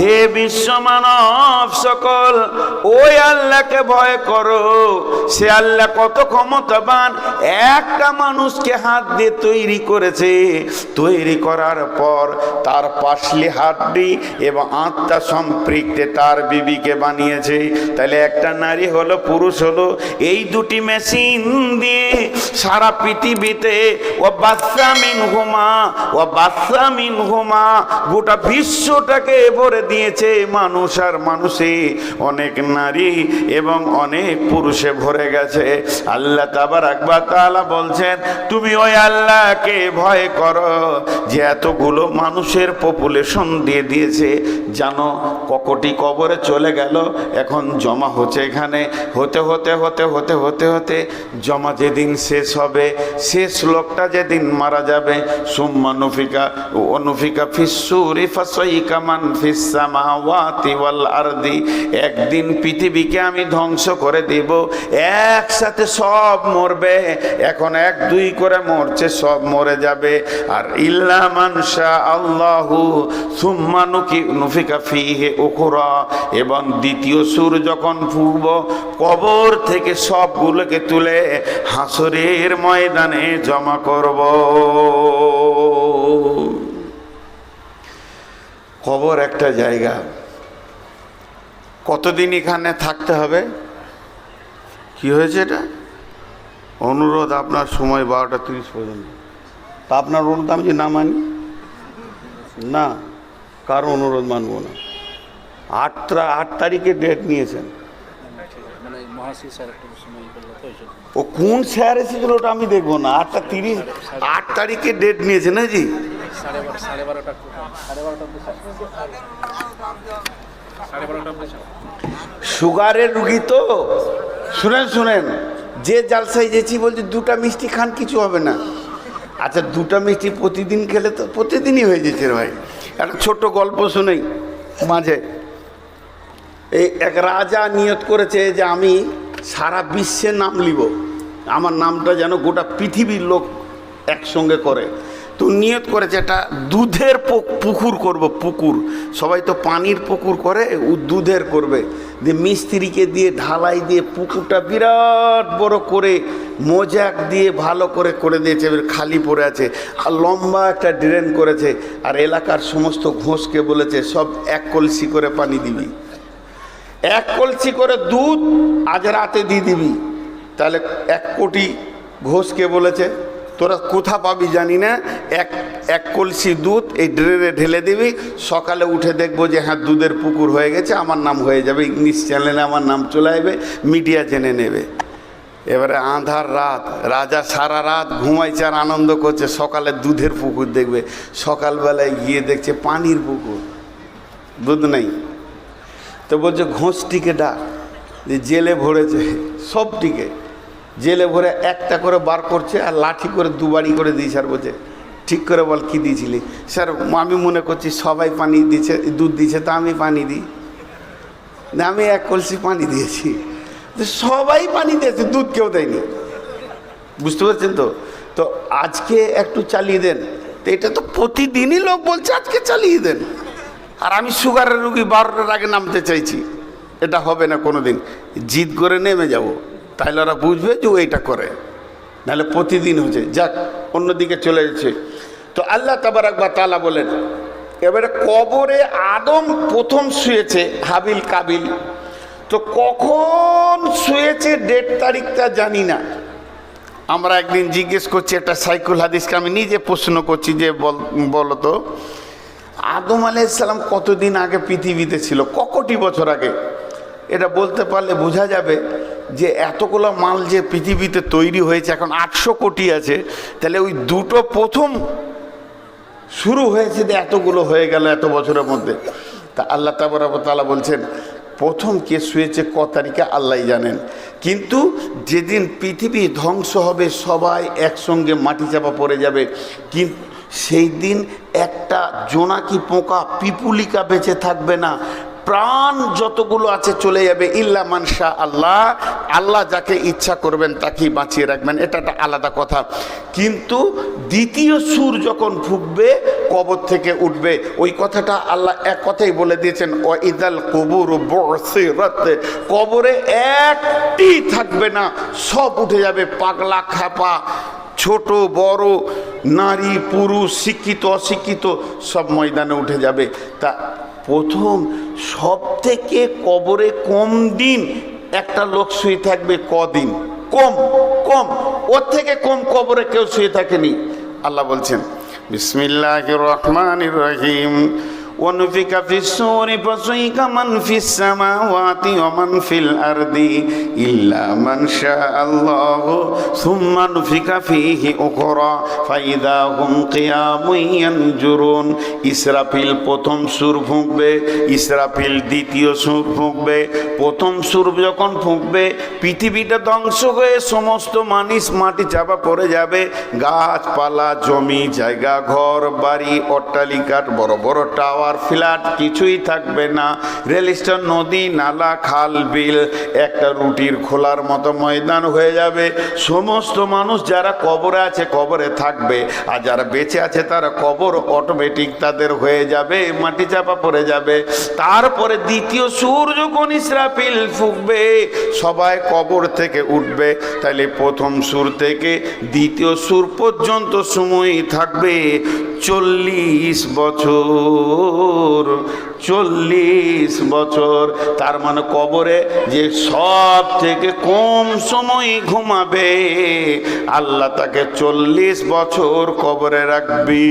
হে বিশ্ব মানব সকল, ওই আল্লাহকে ভয় করো। সে আল্লাহ কত ক্ষমতাবান। একটা মানুষকে হাত দিয়ে তৈরি করেছে, তৈরি করার পর তার পাশলি হাড্ডি এবং আত্মা সম্পৃক্তে তার বিবিকে বানিয়েছে। তাহলে একটা নারী হলো, পুরুষ হলো, এই দুটি মেশিন দিয়ে সারা পৃথিবীতে গোটা বিশ্বটাকে ভরে দিয়েছে মানুষ আর মানুষে। অনেক নারী এবং অনেক পুরুষে ভরে গেছে। আল্লাহ তাবারাক ওয়া তাআলা বলছেন, তুমি ওই আল্লাহকে ভয় করো যে এতগুলো মানুষের পপুলেশন দিয়ে দিয়েছে। জানো ককটি কবরে চলে গেল, এখন জমা হচ্ছে এখানে। হতে হতে হতে হতে হতে হতে জমা যেদিন শেষ হবে, শেষ লোকটা যেদিন মারা যাবে, সুম্মা নুফিকা ফিস-সূরি ফাসাইকা মান ফিস সামাওয়াতি ওয়াল আরদি, একদিন পৃথিবীকে আমি ধ্বংস করে দিব, একসাথে সব মরবে। এখন এক দুই করে মরছে, সব মরে যাবে। আর ইল্লা মান শা আল্লাহু সুম্মা নুফিকা ফিহি উখরা, এবং দ্বিতীয় সুর যখন ফুঁকব, কবর থেকে সবগুলোকে তুলে হাসরের ময়দানে জমা করব। কবর একটা জায়গা, কতদিন এখানে থাকতে হবে? কি হয়েছে এটা? অনুরোধ আপনার সময় 12:30 পর্যন্ত। তা আপনার অনুরোধ আমি যে না মানি, না কারো অনুরোধ মানবো না। 8 তারিখে ডেট নিয়েছেন। ও কোন স্যার এসেছিল ওটা আমি দেখবো না। 8 তারিখে ডেট নিয়েছে না জি? সুগারের রুগী তো। শুনেন, যে জালসায় যেছি বলছি 2টা মিষ্টি খান, কিছু হবে না। আচ্ছা 2টা মিষ্টি প্রতিদিন খেলে তো প্রতিদিনই হয়ে যেছে ভাই। একটা ছোট্ট গল্প শুনেই মাঝে। এই এক রাজা নিয়ত করেছে যে আমি সারা বিশ্বে নাম লিব, আমার নামটা যেন গোটা পৃথিবীর লোক একসঙ্গে করে। তো নিয়ত করেছে একটা দুধের পুকুর করব। পুকুর, সবাই তো পানির পুকুর করে, ও দুধের করবে। দিয়ে মিস্ত্রিকে দিয়ে ঢালাই দিয়ে পুকুরটা বিরাট বড় করে মোজাক দিয়ে ভালো করে করে দিয়েছে, খালি পড়ে আছে। আর লম্বা একটা ড্রেন করেছে। আর এলাকার সমস্ত ঘোষকে বলেছে সব 1 কলসি করে পানি দিবি, 1 কলসি করে দুধ আজ রাতে দিয়ে দিবি। তাহলে 1 কোটি ঘোষকে বলেছে, তোরা কোথা পাবি জানি না, এক কলসি দুধ এই ড্রেনে ঢেলে দিবি, সকালে উঠে দেখবো যে হ্যাঁ দুধের পুকুর হয়ে গেছে, আমার নাম হয়ে যাবে, ইংলিশ চ্যানেলে আমার নাম চলে আসবে, মিডিয়া জেনে নেবে। এবারে আঁধার রাত, রাজা সারা রাত ঘুমাইছে আর আনন্দ করছে, সকালে দুধের পুকুর দেখবে। সকালবেলায় গিয়ে দেখছে পানির পুকুর, দুধ নেই। তো বলছে ঘোষটিকে ডাক, যে জেলে ভরেছে সবটিকে, জেলে ভরে একটা করে বার করছে আর লাঠি করে 2 বাড়ি করে দিয়েছে। আর বলছে ঠিক করে বল কি দিয়েছিলি? স্যার আমি মনে করছি সবাই পানি দিচ্ছে, দুধ দিচ্ছে, তা আমি পানি দিই না, আমি 1 কলসি পানি দিয়েছি। সবাই পানি দিয়েছে, দুধ কেউ দেয়নি। বুঝতে পারছেন তো? তো আজকে একটু চালিয়ে দেন। তো এটা তো প্রতিদিনই লোক বলছে আজকে চালিয়ে দেন। আর আমি সুগারের রুগী 12টার আগে নামতে চাইছি, এটা হবে না কোনো দিন। জিদ করে নেমে যাব, তাহলে ওরা বুঝবে যে ও এইটা করে, নাহলে প্রতিদিন হচ্ছে। যাক, অন্যদিকে চলে যাচ্ছে। তো আল্লাহ তাবারাক ওয়া তাআলা বলেন, এবারে কবরে আদম প্রথম শুয়েছে, হাবিল কাবিল। তো কখন শুয়েছে ডেট তারিখটা জানি না। আমরা একদিন জিজ্ঞেস করছি একটা সাইকুল হাদিসকে, আমি নিজে প্রশ্ন করছি যে বলতো আদম আলাইহিস সালাম কতদিন আগে পৃথিবীতে ছিল, কতটি বছর আগে? এটা বলতে পারলে বোঝা যাবে যে এতগুলো মাল যে পৃথিবীতে তৈরি হয়েছে, এখন 800 কোটি আছে, তাহলে ওই দুটো প্রথম শুরু হয়েছে যে এতগুলো হয়ে গেল এত বছরের মধ্যে। তা আল্লাহ তাবারক ওয়া তাআলা বলছেন প্রথম কে শুয়েছে ক তারিখে আল্লাহই জানেন। কিন্তু যেদিন পৃথিবী ধ্বংস হবে, সবাই একসঙ্গে মাটি চাপা পড়ে যাবে, কিন্তু সেই দিন একটা জোনাকি পোকা পিপুলিকা বেঁচে থাকবে না। প্রাণ যতগুলো আছে চলে যাবে, ইল্লা মানশা আল্লাহ, আল্লাহ যাকে ইচ্ছা করবেন তাকেই বাঁচিয়ে রাখবেন, এটা একটা আলাদা কথা। কিন্তু দ্বিতীয় সুর যখন ফুঁকবে কবর থেকে উঠবে, ওই কথাটা আল্লাহ এক কথাই বলে দিয়েছেন, ওয়াইদাল কুবুর বুসিরাত, কবরে একটি থাকবে না, সব উঠে যাবে, পাগলা খ্যাপা ছোট বড় নারী পুরুষ শিক্ষিত অশিক্ষিত সব ময়দানে উঠে যাবে। তা প্রথম সব থেকে কবরে কম দিন একটা লোক শুয়ে থাকবে, কদিন? কম কম, ওর থেকে কম কবরে কেউ শুয়ে থাকেনি। আল্লাহ বলছেন বিসমিল্লাহির রহমানির রহিম, ونفخ في الصور فصعق من في السماوات ومن في الأرض إلا من شاء الله ثم نفخ فيه أخرى فإذا هم قيام ينظرون। ইসরাফিল প্রথম সুর ফুঁকবে, ইসরাফিল দ্বিতীয় সুর ফুঁকবে। প্রথম সুর যখন ফুঁকবে পৃথিবীটা ধ্বংস হয়ে সমস্ত মানুষ মাটি চাপা পড়ে যাবে, গাছপালা জমি জায়গা ঘর বাড়ি অট্টালিকার বড় বড় টাওয়ার ফ্ল্যাট কিছুই থাকবে না, রেল স্টেশন নদী নালা খাল বিল একটা রুটির খোলার মতো ময়দান হয়ে যাবে। সমস্ত মানুষ যারা কবরে আছে কবরে থাকবে, আর যারা বেঁচে আছে তারা কবর অটোমেটিক তাদের হয়ে যাবে, মাটি চাপা পড়ে যাবে। তারপরে দ্বিতীয় সুর যখন ইসরাফিল ফুঁকবে সবাই কবর থেকে উঠবে। তাহলে প্রথম সুর থেকে দ্বিতীয় সুর পর্যন্ত সময় থাকবে 40 বছর। 40 বছর, তার মানে কবরে যে সব থেকে কম সময় ঘুমাবে আল্লাহ তাকে 40 বছর কবরে রাখবি।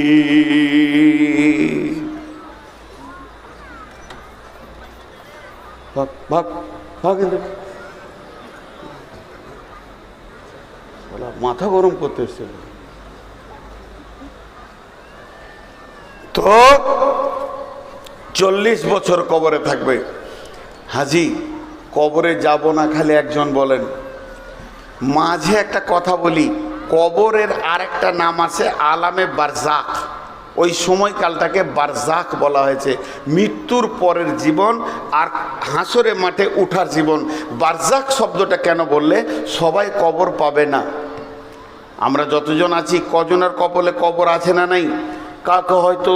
মাথা গরম করতে এসছে তো 40 বছর কবরে থাকবে। হাজি কবরে যাব না খালি একজন বলেন। মাঝে একটা কথা বলি, কবরের আরেকটা নাম আছে আলামে বারজাক। ওই সময়কালটাকে বারজাক বলা হয়েছে, মৃত্যুর পরের জীবন আর হাসরে মাঠে উঠার জীবন। বারজাক শব্দটা কেন বললে, সবাই কবর পাবে না। আমরা যতজন আছি কজনের কপালে কবর আছে না নাই? কাউকে হয়তো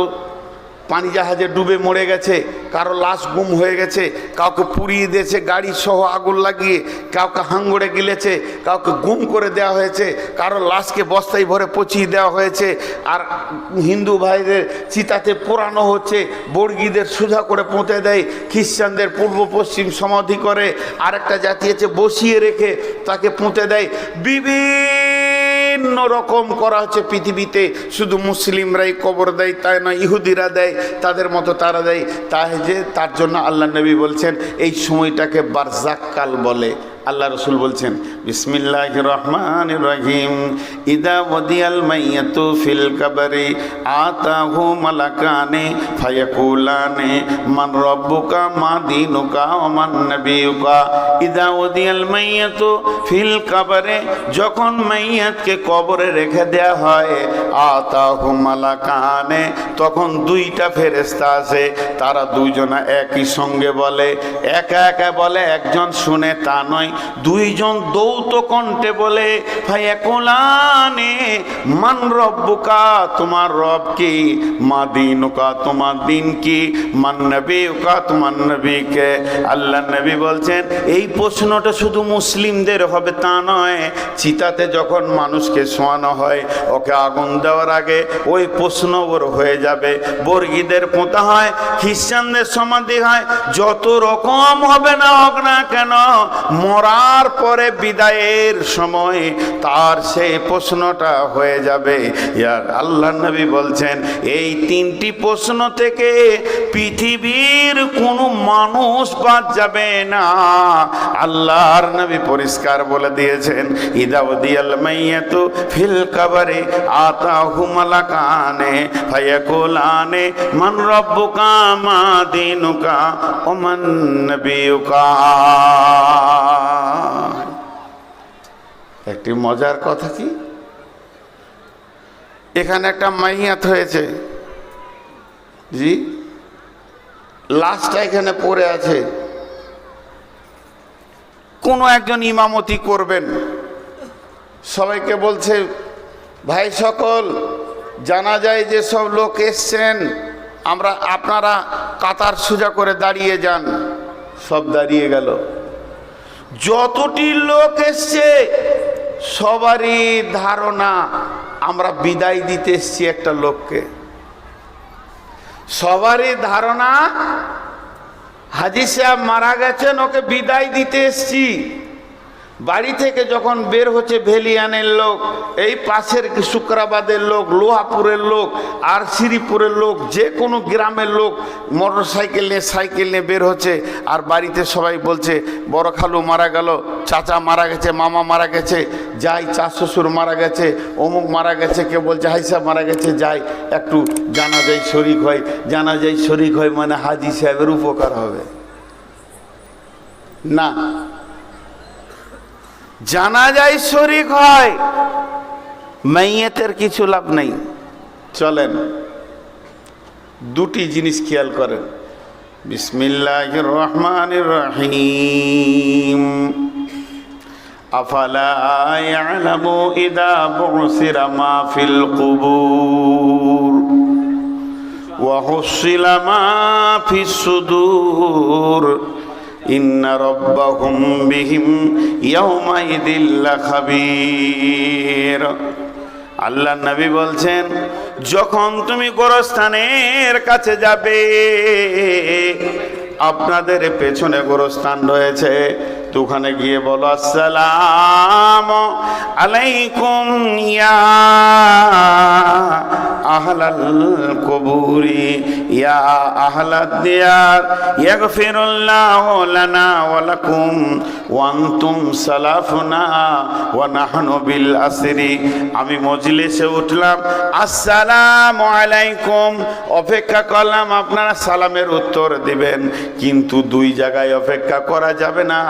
পানি জাহাজে ডুবে মরে গেছে, কারো লাশ গুম হয়ে গেছে, কাউকে পুড়িয়ে দিয়েছে গাড়ি সহ আগুন লাগিয়ে, কাউকে হাঙ্গড়ে গিলেছে, কাউকে গুম করে দেওয়া হয়েছে, কারো লাশকে বস্তায় ভরে পচিয়ে দেওয়া হয়েছে। আর হিন্দু ভাইদের চিতাতে পোড়ানো হচ্ছে, বর্গীদের সোজা করে পুঁতে দেয়, খ্রিস্টানদের পূর্ব পশ্চিম সমাধি করে, আরেকটা জাতি আছে বসিয়ে রেখে তাকে পুঁতে দেয়। বিভিন্ন রকম করা হচ্ছে পৃথিবীতে। শুধু মুসলিমরাই কবর দেয় তাই নয়, ইহুদিরা দেয়, তাদের মতো তারা দেয়। তাই যে তার জন্য আল্লাহ নবী বলছেন এই সময়টাকে বারজাক কাল বলে। আল্লাহ রসুল বলছেন বিসমিল্লাহির রহমানির রহিম, ইদা ওয়াদিয়াল মাইয়াতু ফিল কবরি আতাহু মালাকানে ফায়াকুলানে মান রব্বুকা মা দীনুকা ওয়া মান নবিয়ুকা। ইদা ওয়াদিয়াল মাইয়াতু ফিল কবরে, যখন মাইয়াতকে কবরে রেখে দেয়া হয়, আতাহু মালাকানে, তখন দুইটা ফেরেশতা আছে, তারা দুইজনা একই সঙ্গে বলে, একা একা বলে, একজন শুনে তা নয়, দুইজন দৌত কণ্ঠে বলে, ফায়াকুলানে মান রব্বুকা, তোমার রব কি, মা দীনুকা, তোমার দিন কি, মান নবিয়ুকা, তোমার নবীকে। আল্লাহ নবী বলছেন এই প্রশ্নটা শুধু মুসলিমদের হবে তা নয়, চিতাতে যখন মানুষকে শোয়ানো হয় ওকে আগুন দেওয়ার আগে ওই প্রশ্ন ওর হয়ে যাবে। বর্গীদের পোঁতা হয়, খ্রিস্টানদের সমাধি হয়, যত রকম হবে না হোক না কেন, মরার পরে বিদায়ের সময় তার সেই প্রশ্নটা হয়ে যাবে। ইয়ার আল্লাহ নবী বলছেন এই 3টি প্রশ্ন থেকে পৃথিবীর কোনো মানুষ বাদ যাবে না। আল্লাহর নবী পরিষ্কার বলে দিয়েছেন, ইদা ওয়াদিয়াল মাইয়াতু ফিল কবরি আতাহু মালাকানে ফায়াকুলানে মান রব্বুকা মা দীনুকা ওয়া মান নবিয়ুকা। একটি মজার কথা কি, এখানে একটা মাইয়াত হয়েছে, জি লাশটা এখানে পড়ে আছে, কোনো একজন ইমামতি করবেন। সবাইকে বলছে, ভাই সকল, জানা যায় যে সব লোক এসছেন, আপনারা কাতার সোজা করে দাঁড়িয়ে যান। সব দাঁড়িয়ে গেল। যতটি লোক এসছে সবারই ধারণা আমরা বিদায় দিতে এসছি একটা লোককে। সবারই ধারণা হাজী সাহেব মারা গেছেন, ওকে বিদায় দিতে এসছি। বাড়ি থেকে যখন বের হচ্ছে ভেলিয়ানের লোক, এই পাশের শুক্রাবাদের লোক, লোহাপুরের লোক, আর শ্রীপুরের লোক, যে কোনো গ্রামের লোক মোটর সাইকেল নিয়ে সাইকেল নিয়ে বের হচ্ছে। আর বাড়িতে সবাই বলছে, বড় খালু মারা গেল, চাচা মারা গেছে, মামা মারা গেছে, যাই, চার শ্বশুর মারা গেছে, অমুক মারা গেছে, কেউ বলছে হাই সাহেব মারা গেছে, যাই একটু জানাজায় শরিক হয়। জানাজায় শরিক হয় মানে হাজী সাহেবের উপকার হবে না, জানাজায় শরিক হয়, মাইয়েতের কিছু লাভ নেই। চলেন দুটি জিনিস খেয়াল করেন। বিসমিল্লাহির রহমানির রহিম। আফালা ইয়ালামু ইযা বুসিরা মা ফিল কুবুর ওয়া হুসিলা মা ফিস সুদূর ইন্না রাব্বাহুম বিহিম ইয়াওমাইযিল লাখাবীর। আল্লাহ নবী বলছেন, যখন তুমি গোরস্থানের কাছে যাবে, আপনাদের পেছনে গোরস্থান রয়েছে, তো ওখানে গিয়ে বলো, আসসালামু আলাইকুম ইয়া আহলাল কবুরি ইয়া আহলাদ দিয়ার ইয়াগফিরুল্লাহু লানা ওয়া লাকুম ওয়া আনতুম সালাফুনা ওয়া নাহনু বিল আসরি। আমি মজলিসে উঠলাম, আসসালামু আলাইকুম, অপেক্ষা করলাম আপনারা সালামের উত্তর দিবেন, কিন্তু দুই জায়গায় অপেক্ষা করা যাবে না।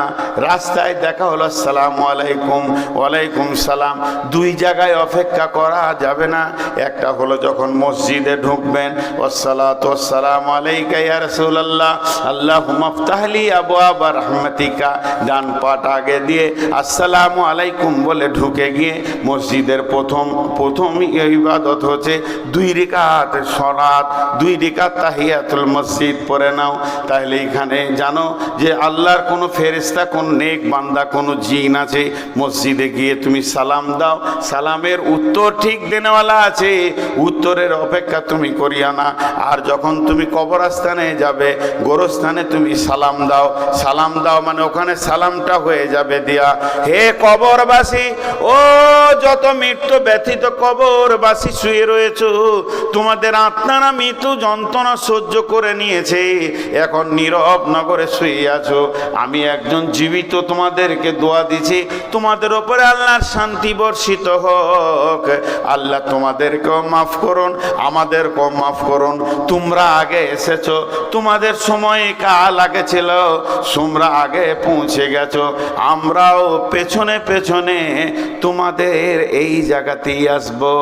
রাস্তায় দেখা হলো আসসালামু আলাইকুম, ওয়ালাইকুম সালাম, দুই জায়গায় অপেক্ষা করা যাবে না। একটা হলো যখন মসজিদে ঢুকবেন, ওয়াসসালাতু ওয়াসসালামু আলাইকা ইয়া রাসূলুল্লাহ, আল্লাহুম্মা ইফতাহলি আবওয়াবা রাহমাতিকা, ডান পাট আগে দিয়ে আসসালামু আলাইকুম বলে ঢুকে গিয়ে মসজিদের প্রথম ইবাদত হচ্ছে 2 রাকাত সালাত, 2 রাকাত তাহিয়াতুল মসজিদ পড়ে নাও। তাহলে এখানে জানো যে আল্লাহর কোনো ফেরেশতা, কোন নেক বান্দা, কোনো জিন আছে, মসজিদে গিয়ে তুমি সালাম দাও, সালামের উত্তর ঠিক দেনেওয়ালা আছে, উত্তরের অপেক্ষা তুমি করিয়া না। আর যখন তুমি কবরস্থানে যাবে, গোরস্থানে তুমি সালাম দাও, সালাম দাও মানে ওখানে সালামটা হয়ে যাবে দিয়া, হে কবরবাসী, ও যত মৃত্যু ব্যথিত কবরবাসী শুয়ে রয়েছো, তোমাদের আত্মারা মৃত্যু যন্ত্রণা সহ্য করে নিয়েছে, এখন নীরব নগরে শুয়ে আছো, আমি একজন জীবিত তোমাদেরকে দোয়া দিছি, তোমাদের ওপরে আল্লাহর শান্তি বর্ষিত হোক। আল্লাহ তোমাদেরকেও মাফ করুন, আমাদেরকেও মাফ করুন। তোমরা আগে এসেছো, তোমাদের সময় কাল আগে ছিল, তোমরা আগে পৌঁছে গেছো, আমরাও পেছনে পেছনে তোমাদের এই জায়গাতেই আসবো।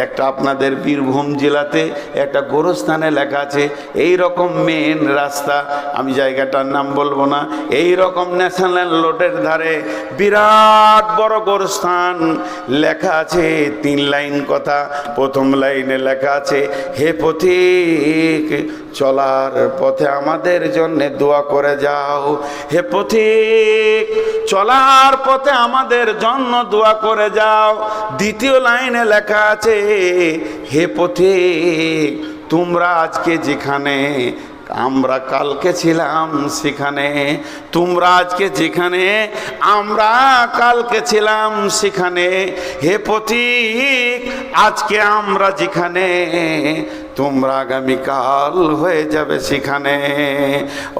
একটা আপনাদের বীরভূম জেলাতে একটা গোরস্থানে লেখা আছে, এই রকম মেন রাস্তা, আমি জায়গাটার নাম বলবো না, এই রকম ন্যাশনাল রোডের ধারে বিরাট বড় গোরস্থান, লেখা আছে 3 লাইন কথা। প্রথম লাইনে লেখা আছে, হে পথিক, চলার পথে আমাদের জন্য দোয়া করে যাও। হে পথিক, চলার পথে আমাদের জন্য দোয়া করে যাও। দ্বিতীয় লাইনে লেখা আছে, হে পথিক, তোমরা আজকে যেখানে, আমরা কালকে ছিলাম সেখানে, তোমরা আজকে যেখানে, আমরা কালকে ছিলাম সেখানে, হে পথিক, আজকে আমরা যেখানে, তোমরা আগামীকাল হয়ে যাবে সেখানে।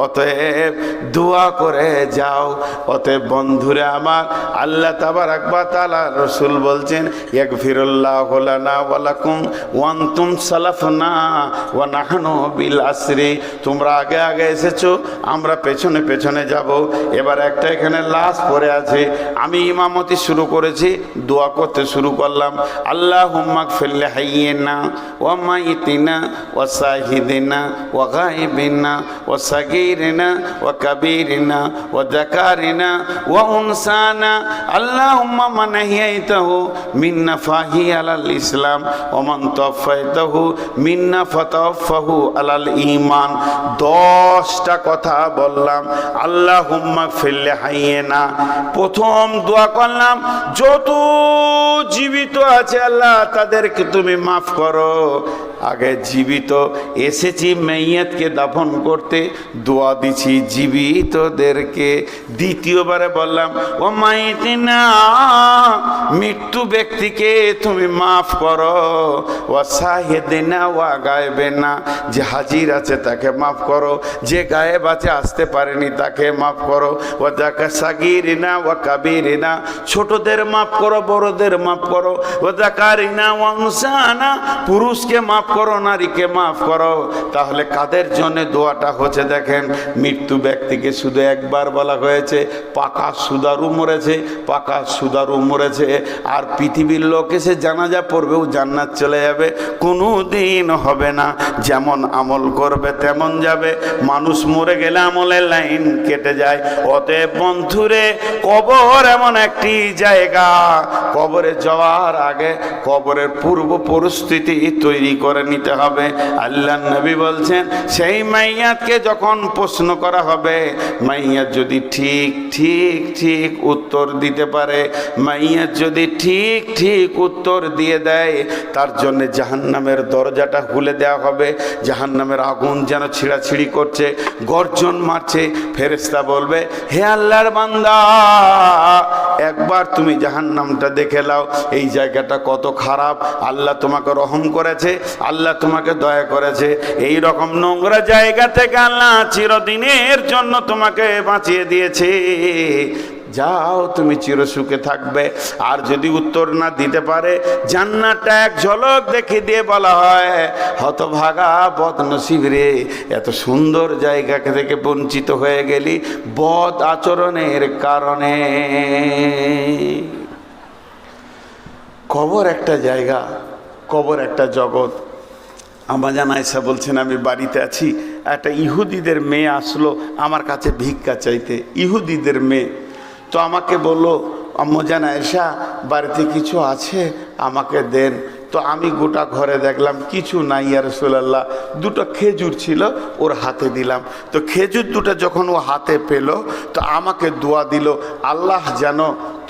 অতএব দোয়া করে যাও। অতএব বন্ধুরে আমার, আল্লাহ তাবারাক ওয়া তাআলা, রাসূল বলছেন, ইয়াগফিরুল্লাহু লানা ওয়া লাকুম ওয়া আনতুম সালাফুনা ওয়া নাহনু বিল আসরি। তোমরা আগে আগে এসেছো, আমরা পেছনে পেছনে যাব। এবার একটা এখানে লাশ পড়ে আছে, আমি ইমামতি শুরু করেছি, দোয়া করতে শুরু করলাম, আল্লাহুম্মা গফির লিহাইয়িনা ওয়া মাইয়িতিনা হাদিরিনা ওয়া শাহিদিনা ওয়া গায়বিনা ওয়া সাগীরিনা ওয়া কাবীরিনা ওয়া যাকারিনা ওয়া উনসানা আল্লাহুম্মা মান আহইয়াইতাহু মিন্না ফাহি আলাল ইসলাম ওয়া মান তাওফাইতাহু মিন্না ফাতাওফাহু আলাল ঈমান। 10টা কথা বললাম। আল্লাহুম্মা ফিল্লি হাইয়িনা, প্রথম দোয়া করলাম যত জীবিত আছে আল্লাহ তাদেরকে তুমি মাফ করো। আগে জীবিত এসেছি মাইয়াতকে দাফন করতে, দোয়া দিছি জীবিতদেরকে। দ্বিতীয়বারে বললাম ও মাইতিনা, মৃত্যু ব্যক্তিকে তুমি মাফ করো। ও শাহিদিনা ওয়া গায়বিনা, যে হাজির আছে তাকে মাফ করো, যে গায়েব আছে আসতে পারেনি তাকে মাফ করো। ও যাকা সাগীরিনা ওয়া কাবীরিনা, ছোটদের মাফ করো, বড়দের মাফ করো। ও যাকারিনা ওয়া উনসানা, পুরুষকে মাফ করো, নারীকে মাফ করো। তাহলে কাদের জন্য দোয়াটা হচ্ছে দেখেন, মৃত্যু ব্যক্তিকে শুধু একবার বলা হয়েছে, পাকা সুদারু মরেছে, পাকা সুদারু মরেছে। আর পৃথিবীর লোক এসে জানাজা পড়বেও জান্নাত চলে যাবে, কোনো দিন হবে না। যেমন আমল করবে তেমন যাবে। মানুষ মরে গেলে আমলের লাইন কেটে যায়। অতএব বন্ধুরে, কবর এমন একটি জায়গা, কবরে যাওয়ার আগে কবরের পূর্ব পরিস্থিতি তৈরি করে নিতে হবে। আল্লাহ নবী বলছেন, সেই মাইয়াতকে যখন প্রশ্ন করা হবে, মাইয়াত যদি ঠিক ঠিক ঠিক উত্তর দিতে পারে, মাইয়াত যদি ঠিক ঠিক উত্তর দিয়ে দেয়, তার জন্য জাহান্নামের দরজাটা খুলে দেওয়া হবে। জাহান্নামের আগুন যেন ছিঁড়াছিঁড়ি করছে, গর্জন মারছে। ফেরেশতা বলবে, হে আল্লাহর বান্দা, একবার তুমি জাহান্নামটা দেখে নাও, এই জায়গাটা কত খারাপ। আল্লাহ তোমাকে রহম করেছে, আল্লাহ তোমাকে দয়া করেছে। এই রকম নোংরা জায়গা থেকে আল্লাহ চিরদিনের জন্য তোমাকে বাঁচিয়ে দিয়েছে। যাও, তুমি চিরসুখে থাকবে। আর যদি উত্তর না দিতে পারে, জান্নাতটা এক ঝলক দেখে দিয়ে বলা হয়, হতভাগা বদনসিব রে, এত সুন্দর জায়গা থেকে বঞ্চিত হয়ে গেলি বদ আচরণের কারণে। কবর একটা জায়গা, কবর একটা জগৎ। আমাজান আয়েশা বলছেন, আমি বাড়িতে আছি, একটা ইহুদিদের মেয়ে আসলো আমার কাছে ভিক্ষা চাইতে। ইহুদিদের মেয়ে তো আমাকে বললো, আম্মাজান আয়েশা, বাড়িতে কিছু আছে, আমাকে দেন। তো আমি গোটা ঘরে দেখলাম কিছু নাই, ইয়া রাসূলুল্লাহ। 2টো খেজুর ছিল, ওর হাতে দিলাম। তো খেজুর 2টা যখন ও হাতে পেল, তো আমাকে দোয়া দিল, আল্লাহ যেন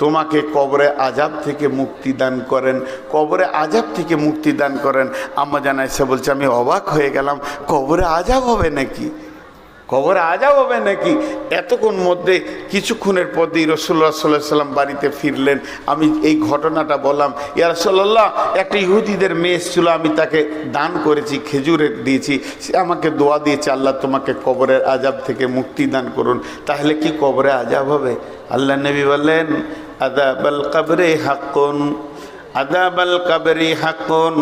তোমাকে কবরে আযাব থেকে মুক্তি দান করেন, কবরে আযাব থেকে মুক্তি দান করেন। আম্মাজান আয়েশা বলছে, আমি অবাক হয়ে গেলাম, কবরে আযাব হবে নাকি? কবরে আযাব হবে নাকি? এতক্ষণ মধ্যে কিছুক্ষণের পরেই রাসূলুল্লাহ সাল্লাল্লাহু আলাইহি ওয়াসাল্লাম বাড়িতে ফিরলেন। আমি এই ঘটনাটা বললাম, ইয়া রাসূলুল্লাহ, একটা ইহুদিদের মেয়ে ছিল, আমি তাকে দান করেছি, খেজুর দিয়েছি, সে আমাকে দোয়া দিয়েছে, আল্লাহ তোমাকে কবরের আযাব থেকে মুক্তি দান করুন। তাহলে কি কবরে আযাব হবে? আল্লাহ নবী বললেন, আযাবাল কবরি হাক্কুন, আযাবাল কবরি হাক্কুন।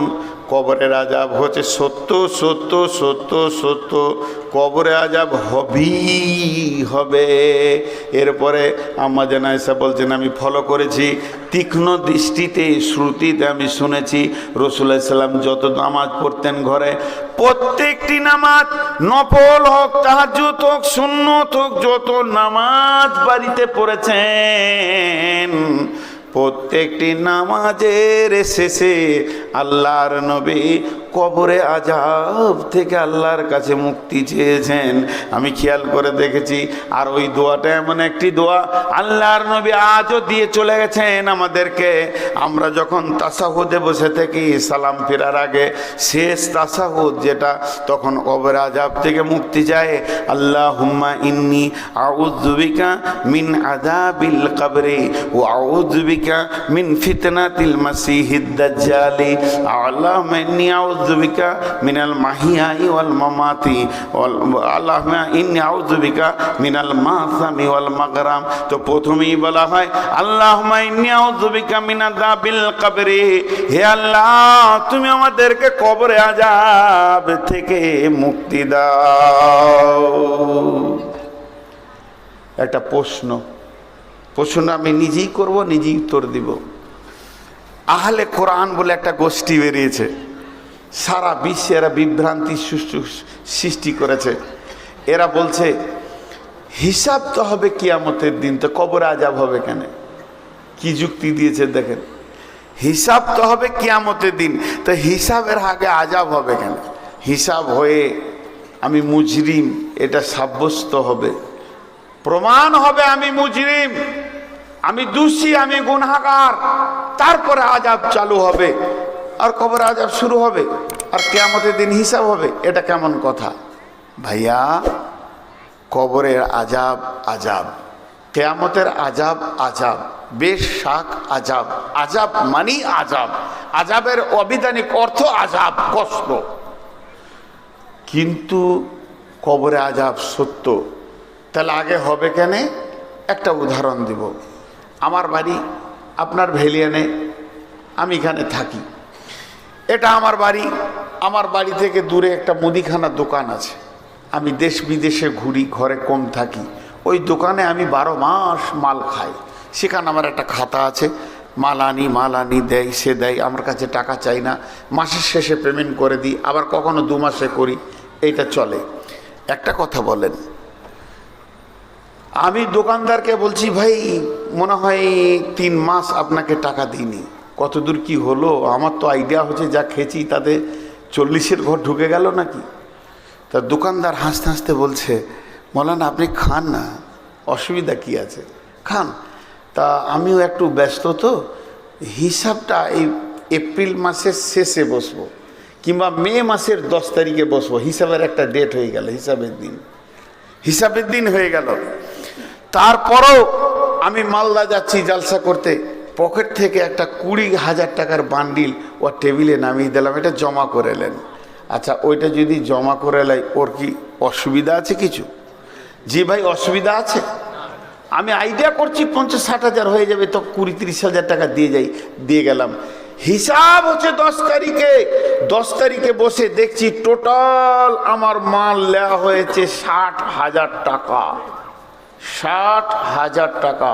কবরের আযাব হচ্ছে সত্য সত্য সত্য সত্য, কবরে আযাব হবেই হবে। এরপরে আম্মাজান আয়েশা বলছেন, আমি ফলো করেছি, তীক্ষ্ণ দৃষ্টিতে শ্রুতিতে আমি শুনেছি, রাসূলুল্লাহ সাল্লাম যত নামাজ পড়তেন ঘরে, প্রত্যেকটি নামাজ, নফল হোক, তাহাজ্জুদ হোক, সুন্নত হোক, যত নামাজ বাড়িতে পড়েছেন, প্রত্যেকটি নামাজের শেষে আল্লাহর নবী কবরে আযাব থেকে আল্লাহর কাছে মুক্তি চেয়েছেন। আমি খেয়াল করে দেখেছি। আর ওই দোয়াটা এমন একটি দোয়া আল্লাহর নবী আজও দিয়ে চলে গেছেন আমাদেরকে। আমরা যখন তাশাহুদে বসে থাকি, সালাম ফেরার আগে শেষ তাশাহুদ যেটা, তখন কবরে আযাব থেকে মুক্তি চায়। আল্লাহুম্মা ইন্নী আউযু বিকা মিন আযাবিল কবরি ওয়া আউযু বিকা মিন ফিতনাতিল মাসিহিদ দাজ্জালি। আল্লাহুম্মা ইন্নী আউযু বিকা মিনাল মাহিয়াই ওয়াল মামাতি, আল্লাহুম্মা ইন্নী আউযু বিকা মিনাল মাসামি ওয়াল মাগরাম। তো প্রথমেই বলা হয় আল্লাহুম্মা ইন্নী আউযু বিকা মিন আযাবিল কবরি, হে আল্লাহ তুমি আমাদেরকে কবরে আযাব থেকে মুক্তি দাও। একটা প্রশ্ন আমি নিজেই করব, নিজেই উত্তর দিব। আহলে কোরআন বলে একটা গোষ্ঠী বেরিয়েছে, সারা বিশ্বে এরা বিভ্রান্তি সৃষ্টি করেছে। এরা বলছে হিসাব তো হবে কিয়ামতের দিন, তো কবরে আযাব হবে কেন? কি যুক্তি দিয়েছে দেখেন, হিসাব তো হবে কিয়ামতের দিন, তো হিসাবের আগে আযাব হবে কেন? হিসাব হয়ে আমি মুজরিম এটা সাব্যস্ত হবে, প্রমাণ হবে আমি মুজরিম, আমি দোষী, আমি গুনাহগার, তারপরে আযাব চালু হবে, আর কবরে আযাব শুরু হবে, আর কিয়ামতের দিন হিসাব হবে। এটা কেমন কথা ভাইয়া? কবরের আযাব আযাব, কিয়ামতের আযাব আযাব, বেশ শাক আযাব, আযাব মানি আযাব, আযাবের অবিধানিক অর্থ আযাব, কষ্ট। কিন্তু কবরে আযাব সত্য, তাহলে আগে হবে কেন? একটা উদাহরণ দিব। আমার বাড়ি আপনার ভেলিয়ানে, আমি এখানে থাকি, এটা আমার বাড়ি। আমার বাড়ি থেকে দূরে একটা মুদিখানার দোকান আছে। আমি দেশ বিদেশে ঘুরি, ঘরে কম থাকি, ওই দোকানে আমি 12 মাস মাল খাই। সেখানে আমার একটা খাতা আছে, মাল আনি দেয়, সে দেয়, আমার কাছে টাকা চাই না, মাসের শেষে পেমেন্ট করে দিই, আবার কখনো 2 মাসে করি, এইটা চলে। একটা কথা বলেন, আমি দোকানদারকে বলছি ভাই মনে হয় 3 মাস আপনাকে টাকা দিইনি, কতদূর কি হলো? আমার তো আইডিয়া হচ্ছে যা খেয়েছি তাতে 40-এর ঘর ঢুকে গেল নাকি। তা দোকানদার হাসতে হাসতে বলছে, মৌলানা আপনি খান না, অসুবিধা কি আছে, খান। তা আমিও একটু ব্যস্ত, তো হিসাবটা এই এপ্রিল মাসের শেষে বসবো, কিংবা মে মাসের 10 তারিখে বসবো। হিসাবের একটা ডেট হয়ে গেল, হিসাবের দিন হয়ে গেল। তারপরও আমি মালদা যাচ্ছি জালসা করতে, পকেট থেকে একটা 20,000 টাকার বান্ডিল ও টেবিলে নামিয়ে দিলাম, এটা জমা করে এলেন। আচ্ছা, ওইটা যদি জমা করে লাই, ওর কি অসুবিধা আছে কিছু? জি ভাই, অসুবিধা আছে। আমি আইডিয়া করছি 50-60 হাজার হয়ে যাবে, তো 20-30 হাজার টাকা দিয়ে গেলাম। হিসাব হচ্ছে 10 তারিখে। 10 তারিখে বসে দেখছি টোটাল আমার মাল নেওয়া হয়েছে 60,000 টাকা। 60,000 টাকা।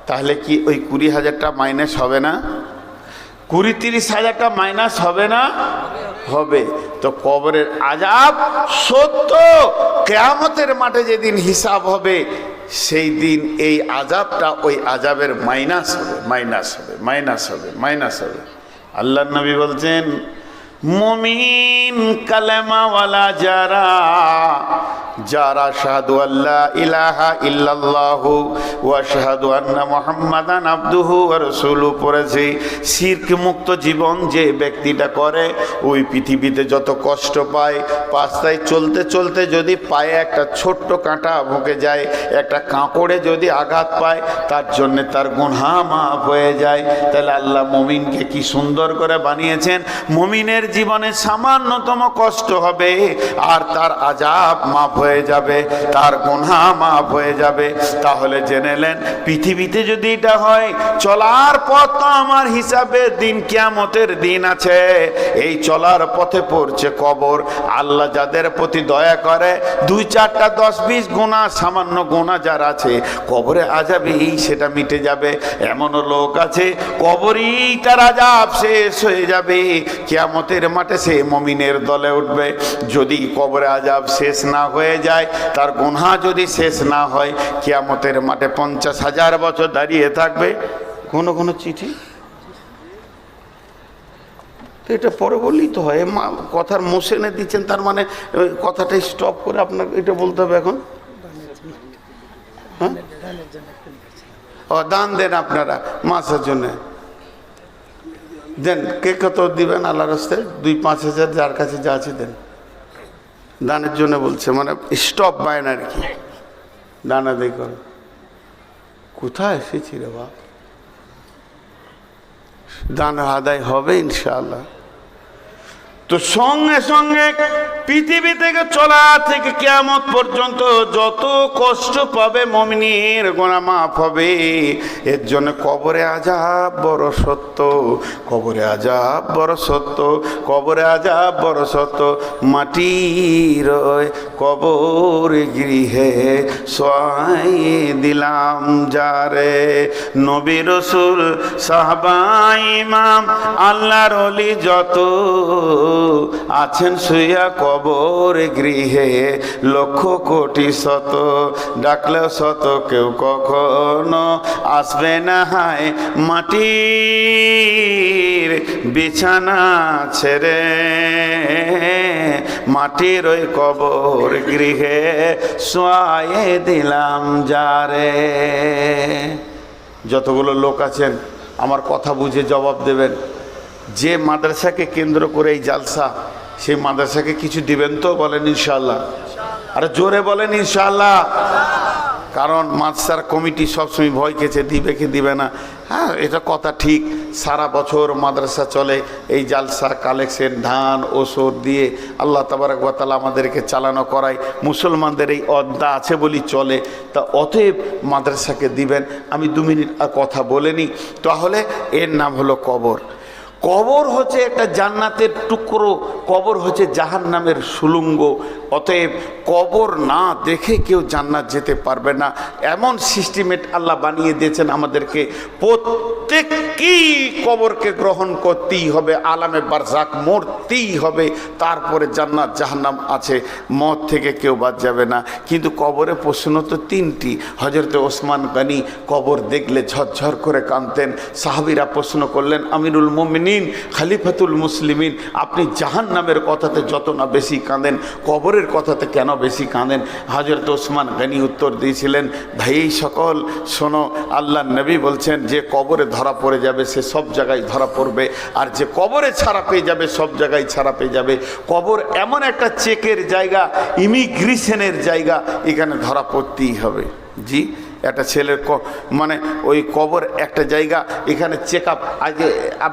তাহলে কি ওই 20,000টা মাইনাস হবে না? 20-30 হাজারটা মাইনাস হবে না? হবে। তো কবরের আযাব সত্য, কিয়ামতের মাঠে যেদিন হিসাব হবে সেই দিন এই আযাবটা ওই আযাবের মাইনাস হবে। আল্লাহর নবী বলছেন, মুমিন কালেমাওয়ালা যারা শাহাদু আল্লা ইলাহা ইল্লাল্লাহু ওয়া শাহাদু আন্না মুহাম্মাদান আবদুহু ওয়া রাসূলুহু পড়েছে, শিরক মুক্ত জীবন যে ব্যক্তিটা করে, ওই পৃথিবীতে যত কষ্ট পায়, রাস্তায় চলতে চলতে যদি পায়ে একটা ছোট্ট কাঁটা ঢুকে যায়, একটা কাঁকড়ে যদি আঘাত পায়, তার জন্য তার গুনাহ মাফ হয়ে যায়। তাহলে আল্লাহ মুমিনকে কি সুন্দর করে বানিয়েছেন। মুমিনের জীবনে সামান্যতম কষ্ট হবে আর তার আযাব মাফ হয়ে যাবে, তার গুনাহ মাফ হয়ে যাবে। তাহলে জেনে নেন, পৃথিবীতে যদি এটা হয়, চলার পথ তো আমার হিসাবের দিন, কিয়ামতের দিন আছে। এই চলার পথে পড়ছে কবর। আল্লাহ যাদের প্রতি দয়া করে, 2-4টা 10-20 গুনাহ, সামান্য গুনাহ যার আছে, কবরে আযাবেই সেটা মিটে যাবে। এমনও লোক আছে কবরই তার আযাব শেষ হয়ে যাবে, কিয়ামতের মাঠে সে মুমিনের দলে উঠবে। যদি কবরে আযাব শেষ না হয়ে যায়, তার গুনাহ যদি শেষ না হয়, কিয়ামতের মাঠে 50,000 বছর দাঁড়িয়ে থাকবে। কোনো চিঠি তো এটা পরে বললেই তো হয়। কথার মোশনে দিচ্ছেন, তার মানে কথাটা স্টপ করে আপনাকে এটা বলতে হবে এখন। হ্যাঁ, ও দান দেন আপনারা মাছের জন্য দেন। কে কত দিবেন আল্লাহর রাস্তায়? 2-5 হাজার যার কাছে যা আছে দেন। দানের জন্য বলছে, মানে স্টপ বাইন আর কি, দান আদায় করো। কোথায় এসেছি রে বাপ? দান আদায় হবে ইনশাআল্লাহ। তো সঙ্গে সঙ্গে পৃথিবী থেকে চলা থেকে কিয়ামত পর্যন্ত যত কষ্ট পাবে মুমিনের গুনাহ মাফ হবে। এর জন্য কবরে আযাব বড় সত্য, কবরে আযাব বড় সত্য, কবরে আযাব বড় সত্য। মাটির কবর গৃহে শোয়াইয়ে দিলাম যারে, নবী রাসূল সাহাবা ইমাম আল্লাহর ওলি যত আছেন শুইয়া কবর গৃহে, লক্ষ কোটি শত ডাকলেও শত কেউ কখনো আসবে না হায় মাটির বিছানা ছেড়ে, মাটির ওই কবর গৃহে শোয়ায়ে দিলাম যারে। যতগুলো লোক আছেন আমার কথা বুঝে জবাব দেবেন। যে মাদ্রাসাকে কেন্দ্র করে এই জালসা, সেই মাদ্রাসাকে কিছু দিবেন তো? বলেন ইনশাআল্লাহ। আরে জোরে বলেন ইনশাআল্লাহ। কারণ মাদ্রাসার কমিটি সবসময় ভয় খেয়েছে দিবে কি দিবে না। হ্যাঁ, এটা কথা ঠিক, সারা বছর মাদ্রাসা চলে এই জালসা কালেকশন ধান ওষুধ দিয়ে আল্লাহ তাবারক ওয়া তাআলা আমাদেরকে চালানো করায়, মুসলমানদের এই অদ্দা আছে বলি চলে। তা অতএব মাদ্রাসাকে দিবেন। আমি 2 মিনিট আর কথা বলে নিই। তাহলে এর নাম হলো কবর। কবর হচ্ছে একটা জান্নাতের টুকরো, কবর হচ্ছে জাহান্নামের সুলঙ্গ। অতএব কবর না দেখে কেউ জান্নাত যেতে পারবে না, এমন সিস্টেমেট আল্লাহ বানিয়ে দিয়েছেন আমাদেরকে। প্রত্যেককেই কবরকে গ্রহণ করতেই হবে, আলামে বারজাক মরতেই হবে, তারপরে জান্নাত জাহান্নাম আছে, মত থেকে কেউ বাদ যাবে না। কিন্তু কবরে প্রশ্ন তো 3টি। হযরতে ওসমান গনি কবর দেখলে ঝরঝর করে কাঁদতেন। সাহাবীরা প্রশ্ন করলেন, আমিরুল মুমিনিন, খলিফাতুল মুসলিমিন, আপনি জাহান্নামের কথাতে যত না বেশি কাঁদেন, কবরের কথাতে কেন বেশি কাঁদেন? হযরত ওসমান গনি উত্তর দিয়েছিলেন, ভাই সকল শোনো, আল্লাহর নবী বলছেন যে কবরে ধরা পড়ে যাবে সে সব জায়গায় ধরা পড়বে, আর যে কবরে ছাড়া পেয়ে যাবে সব জায়গায় ছাড়া পেয়ে যাবে। কবর এমন একটা চেকের জায়গা, ইমিগ্রেশনের জায়গা, এখানে ধরা পড়তেই হবে। জি, একটা ছেলের মানে ওই কবর একটা জায়গা, এখানে চেক আপ। আগে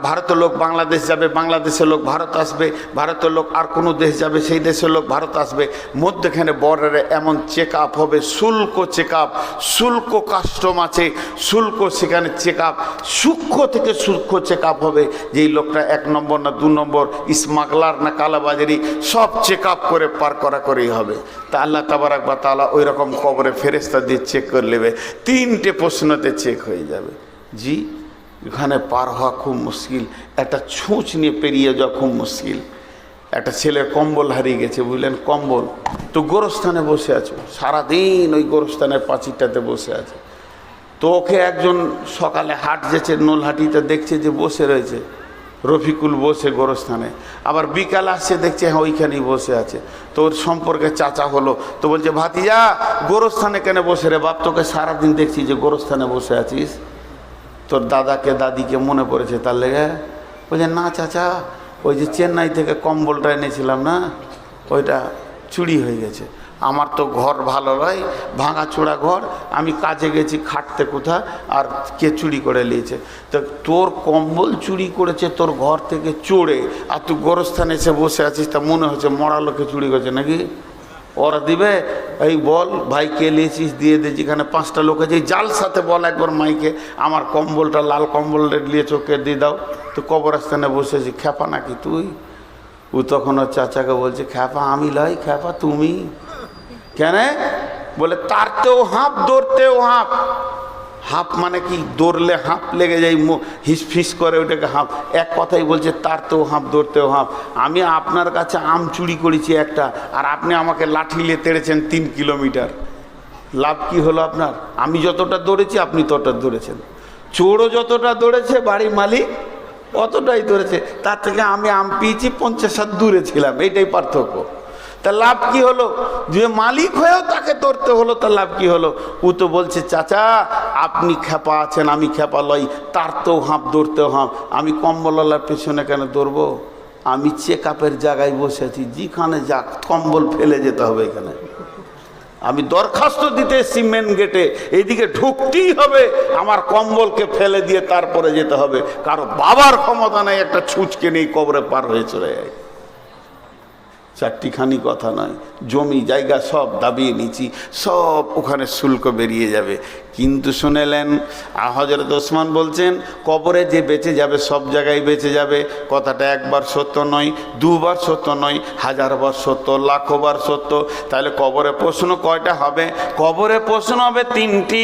ভারতের লোক বাংলাদেশ যাবে, বাংলাদেশের লোক ভারত আসবে, ভারতের লোক আর কোনো দেশ যাবে, সেই দেশের লোক ভারত আসবে, মধ্যখানে বর্ডারে এমন চেক আপ হবে, শুল্ক চেক আপ, শুল্ক কাস্টম আছে, শুল্ক সেখানে চেক আপ, সূক্ষ্ম থেকে সূক্ষ্ম চেক আপ হবে, যেই লোকটা 1 নম্বর না 2 নম্বর, স্মাগলার না কালাবাজারি, সব চেক আপ করে পার করা করেই হবে। তা আল্লাহ তাবারক ওয়া তাআলা ওই রকম কবরে ফেরেশতা দিয়ে চেক করে নেবে, 3টে প্রশ্নতে চেক হয়ে যাবে। জি, এখানে পার হওয়া খুব মুশকিল, একটা ছুঁচ নিয়ে পেরিয়ে যাওয়া খুব মুশকিল। একটা ছেলের কম্বল হারিয়ে গেছে, বুঝলেন, কম্বল তো গোরস্থানে বসে আছো, সারাদিন ওই গোরস্থানের পাঁচিরটাতে বসে আছে। তো ওকে একজন সকালে হাট যেছে, নোলহাটিতে দেখছে যে বসে রয়েছে রফিকুল বসে গোরস্থানে, আবার বিকাল আসছে দেখছে হ্যাঁ ওইখানেই বসে আছে। তো ওর সম্পর্কে চাচা হলো, তো বলছে ভাতিজা গোরস্থানে কেন বসে রে বাপ, তোকে সারাদিন দেখছি যে গোরস্থানে বসে আছিস, তোর দাদাকে দাদিকে মনে পড়েছে তার লেগে? বলছে না চাচা, ওই যে চেন্নাই থেকে কম্বলটা এনেছিলাম না, ওইটা চুরি হয়ে গেছে। আমার তো ঘর ভালো নয়, ভাঙা চোরা ঘর, আমি কাজে গেছি খাটতে কোথা, আর কে চুরি করে নিয়েছে। তো তোর কম্বল চুরি করেছে তোর ঘর থেকে চোরে, আর তুই গোরস্থানে এসে বসে আছিস, তা মনে হচ্ছে মরা লোকে চুরি করেছে নাকি? ওরা দিবে? এই বল ভাই কে নিয়েছিস, দিয়ে দে। যেখানে 5টা লোক আছে, জাল সাথে বল একবার মাইকে, আমার কম্বলটা লাল কম্বল নিয়ে চোখে দিয়ে দাও। তো কবরস্থানে বসে আছি, খ্যাপা নাকি তুই? ও তখন ওর চাচাকে বলছে, খ্যাপা আমি লয়, খ্যাপা তুমি। কেন? বলে তারতেও হাঁপ, দৌড়তেও হাঁপ। হাঁপ মানে কি? দৌড়লে হাঁপ লেগে যায়, হিস ফিস করে, ওটাকে হাঁপ। এক কথাই বলছে তারতেও হাঁপ, দৌড়তেও হাঁপ। আমি আপনার কাছে আম চুরি করেছি একটা, আর আপনি আমাকে লাঠি নিয়ে তেড়েছেন 3 কিলোমিটার। লাভ কি হলো আপনার? আমি যতটা দৌড়েছি আপনি ততটা দৌড়েছেন, চোরও যতটা দৌড়েছে বাড়ির মালিক অতটাই দৌড়েছে। তার থেকে আমি আম পেয়েছি 50 হাত দূরে ছিলাম, এইটাই পার্থক্য। তা লাভ কি হলো? যে মালিক হয়েও তাকে ধরতে হলো, তার লাভ কি হলো? ও তো বলছে চাচা আপনি খ্যাপা আছেন, আমি খ্যাপা লই, তার তো হাঁপ, দৌড়তেও হাঁপ। আমি কম্বলওয়ালার পেছনে কেন দৌড়বো? আমি চেক আপের জায়গায় বসে আছি, যেখানে যাক কম্বল ফেলে যেতে হবে। এখানে আমি দরখাস্ত দিতে এসেছি মেন গেটে, এইদিকে ঢুকতেই হবে, আমার কম্বলকে ফেলে দিয়ে তারপরে যেতে হবে। কারো বাবার ক্ষমতা নেই একটা ছুঁচকে নেই কবরে পার হয়ে চলে যায়। 4টিখানি কথা নয়, জমি জায়গা সব দাবিয়ে নিয়েছি, সব ওখানে শুল্ক বেরিয়ে যাবে। কিন্তু শুনেলেন হযরত ওসমান বলছেন কবরে যে বেঁচে যাবে সব জায়গায় বেঁচে যাবে। কথাটা একবার সত্য নয়, দুবার সত্য নয়, হাজারবার সত্য, লাখবার সত্য। তাহলে কবরে প্রশ্ন কয়টা হবে? কবরে প্রশ্ন হবে তিনটি।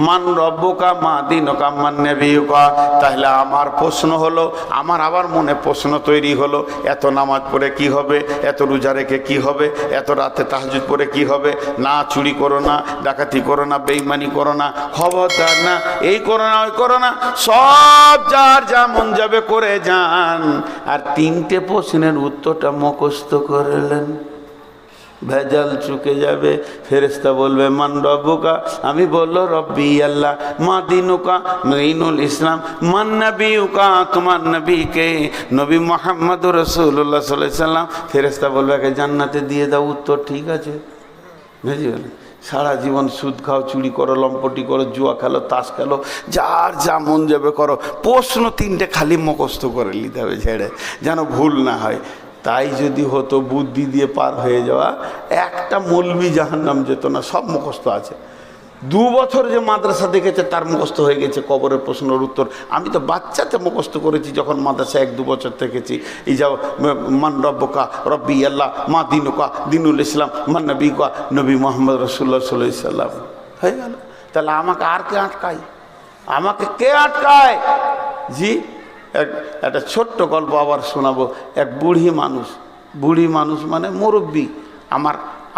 মান রব্বুকা মা দীনুকা মান নবিয়ুকা। তাহলে আমার প্রশ্ন হলো, আমার আবার মনে প্রশ্ন তৈরি হলো, এত নামাজ পড়ে কি হবে, এত রোজা রেখে কি হবে, এত রাতে তাহাজ্জুদ পড়ে কি হবে, না চুরি করো না, ডাকাতি করো না, বেঈমানি করো না, খবরদার না, এই করো না, ওই করো না, সব যার যা মন যাবে করে যান। আর তিনটে প্রশ্নের উত্তরটা মুখস্থ করলেন, ভেজাল চুকে যাবে। ফেরেশতা বলবে মান রব্বুকা, আমি বললো রব্বি আল্লাহ। মা দীনুকা, দীনুল ইসলাম। মান নবিয়ুকা, তোমার নবীকে, নবী মুহাম্মদুর রাসূলুল্লাহ সাল্লাল্লাহু আলাইহি সাল্লাম। ফেরেশতা বলবে একে জান্নাতে দিয়ে দাও। উত্তর ঠিক আছে, বুঝলেন? সারা জীবন সুদ খাও, চুরি করো, লম্পটি করো, জুয়া খেলো, তাস খেলো, যার যা মন যাবে করো, প্রশ্ন তিনটে খালি মুখস্থ করে নিতে হবে ছেড়ে, যেন ভুল না হয়। তাই যদি হতো বুদ্ধি দিয়ে পার হয়ে যাওয়া, একটা মৌলবি জাহান্নাম যেত না, সব মুখস্থ আছে। 2 বছর যে মাদ্রাসা দেখেছে তার মুখস্থ হয়ে গেছে কবরের প্রশ্নের উত্তর। আমি তো বাচ্চাতে মুখস্থ করেছি যখন মাদ্রাসা 1-2 বছর থেকেছি। এই যাও মান রব্বুকা রব্বি আল্লাহ, মা দীনুকা দীনুল ইসলাম, মান নবিয়ুকা নবী মুহাম্মদ রাসূলুল্লাহ সাল্লাল্লাহু আলাইহি সাল্লাম, হয়ে গেল। তাহলে আমাকে আর কে আটকায়? আমাকে কে আটকায়? জি, একটা ছোট্ট গল্প আবার শোনাবো। এক বুড়ি মানুষ মানে মুরব্বী।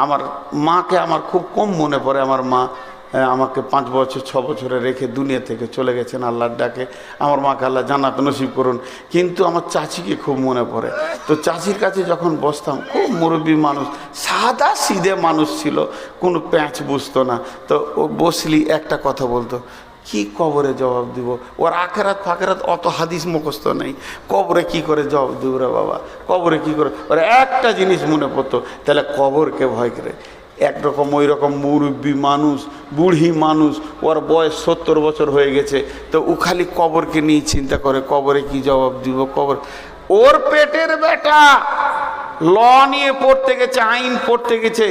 আমার মাকে আমার খুব কম মনে পড়ে। আমার মা আমাকে 5 বছর 6 বছরে রেখে দুনিয়া থেকে চলে গেছেন আল্লাহর ডাকে। আমার মাকে আল্লাহ জান্নাত নসিব করুন। কিন্তু আমার চাচিকে খুব মনে পড়ে। তো চাচির কাছে যখন বসতাম, খুব মুরব্বী মানুষ, সাদা সিধে মানুষ ছিল, কোনো প্যাঁচ বুঝতো না। তো ও বসলি একটা কথা বলতো, কি কবরে জবাব দিব? ওর আখেরাত ফাকেরাত অত হাদিস মুখস্থ নেই, কবরে কি করে জবাব দিব রে বাবা, কবরে কি করে? ওর একটা জিনিস মনে পড়তো, তাহলে কবরকে ভয় করে। একরকম ওই রকম মুরব্বী মানুষ, বুড়ি মানুষ, ওর বয়স 70 বছর হয়ে গেছে। তো ও খালি কবরকে নিয়ে চিন্তা করে, কবরে কি জবাব দিব, কবর। ওর পেটের বেটা ল নিয়ে পড়তে গেছে, আইন পড়তে গেছে,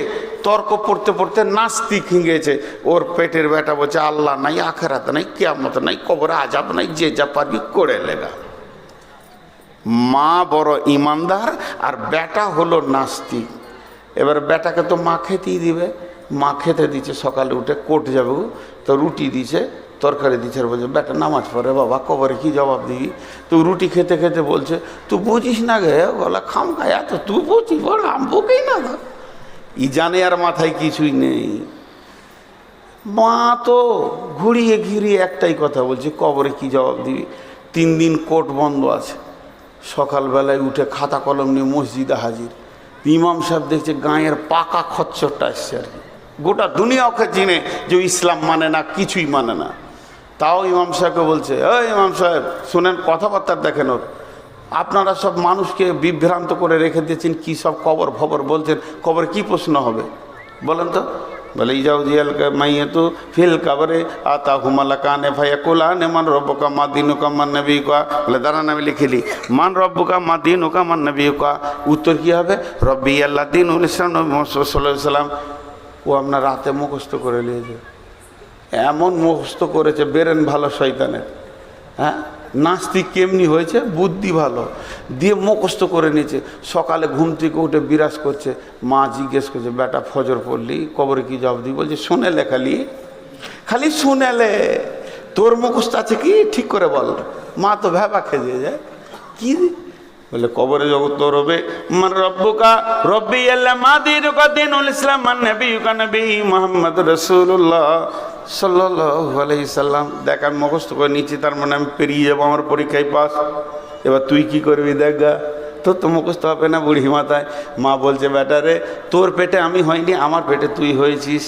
তর্ক পড়তে পড়তে নাস্তিক হয়ে গেছে। ওর পেটের বেটা বলছে আল্লাহ নাই, আখেরাত নাই, কিয়ামত নাই, কবরে আযাব নাই, যে যা পারবি করে লেগা। মা বড় ইমানদার আর বেটা হলো নাস্তিক। এবার বেটাকে তো মা খেতেই দিবে, মা খেতে দিচ্ছে। সকালে উঠে কোর্ট যাবে, তো রুটি দিছে, তরকারি দিচ্ছে, আর বলছে বেটা নামাজ পড়ে বাবা, কবরে কি জবাব দিবি? তো রুটি খেতে খেতে বলছে তুই বুঝিস না গে, বলা খাম খায়া তো তুই বুঝিস, বড় আম বুকেই না। ই জানে আর মাথায় কিছুই নেই। মা তো ঘুরিয়ে ঘিরিয়ে একটাই কথা বলছে, কবরে কি জবাব দিবি? 3 দিন কোর্ট বন্ধ আছে। সকালবেলায় উঠে খাতা কলম নিয়ে মসজিদে হাজির। ইমাম সাহেব দেখছে গাঁয়ের পাকা খচ্চরটা আসছে আর কি। গোটা দুনিয়া ওকে চিনে যে ইসলাম মানে না, কিছুই মানে না। তাও ইমাম সাহেবকে বলছে, ওই ইমাম সাহেব শুনেন, কথাবার্তা দেখেন ওর, আপনারা সব মানুষকে বিভ্রান্ত করে রেখে দিয়েছেন, কি সব কবর ফবর বলছেন, কবরে কি প্রশ্ন হবে বলেন তো? বলে ইজাউ জিয়াল মাইয়াতু ফিল কবরে আতা হুমালা কানে ফায়াকুলানে মান রব্বুকা মা দীনুকা মান নবিয়ুকা। বলে দাঁড়ান আমি লিখিলি, মান রব্বুকা মা দীনুকা মান নবিয়ুকা। উত্তর কি হবে? রব্বি আল্লাহ দীনুল ইসলাম, নবী মুহাম্মদ সাল্লাল্লাহু আলাইহি সাল্লাম। ও আপনার রাতে মুখস্থ করে নিয়েছে, এমন মুখস্থ করেছে বেরেন ভালো শয়তানের। হ্যাঁ, নাস্তিক কেমনি হয়েছে, বুদ্ধি ভালো দিয়ে মুখস্থ করে নিয়েছে। সকালে ঘুম থেকে উঠে বিরাজ করছে। মা জিজ্ঞেস করছে বেটা ফজর পড়লি, কবরে কি জবাব দিই? বলছে শুনে লে, খালি শুনেলে, তোর মুখস্থ আছে কি ঠিক করে বল। মা তো ভ্যাবা খেয়ে যায়, কি বলে কবরে জগৎ তোর হবে। মান রব্বুকা রব্বি আল্লাহ, মা দীনুকা দীনুল ইসলাম, মান নবিয়ুকা নবী মুহাম্মদ রাসূলুল্লাহ সাল্লাল্লাহু আলাইহি সাল্লাম। দেখ আমি মুখস্থ করে নিচ্ছি, তার মানে আমি পেরিয়ে যাবো, আমার পরীক্ষায় পাস। এবার তুই কি করবি দেখ গা, তোর তো মুখস্থ হবে না বুড়ি মাথায়। মা বলছে বেটা রে, তোর পেটে আমি হয়নি, আমার পেটে তুই হয়েছিস।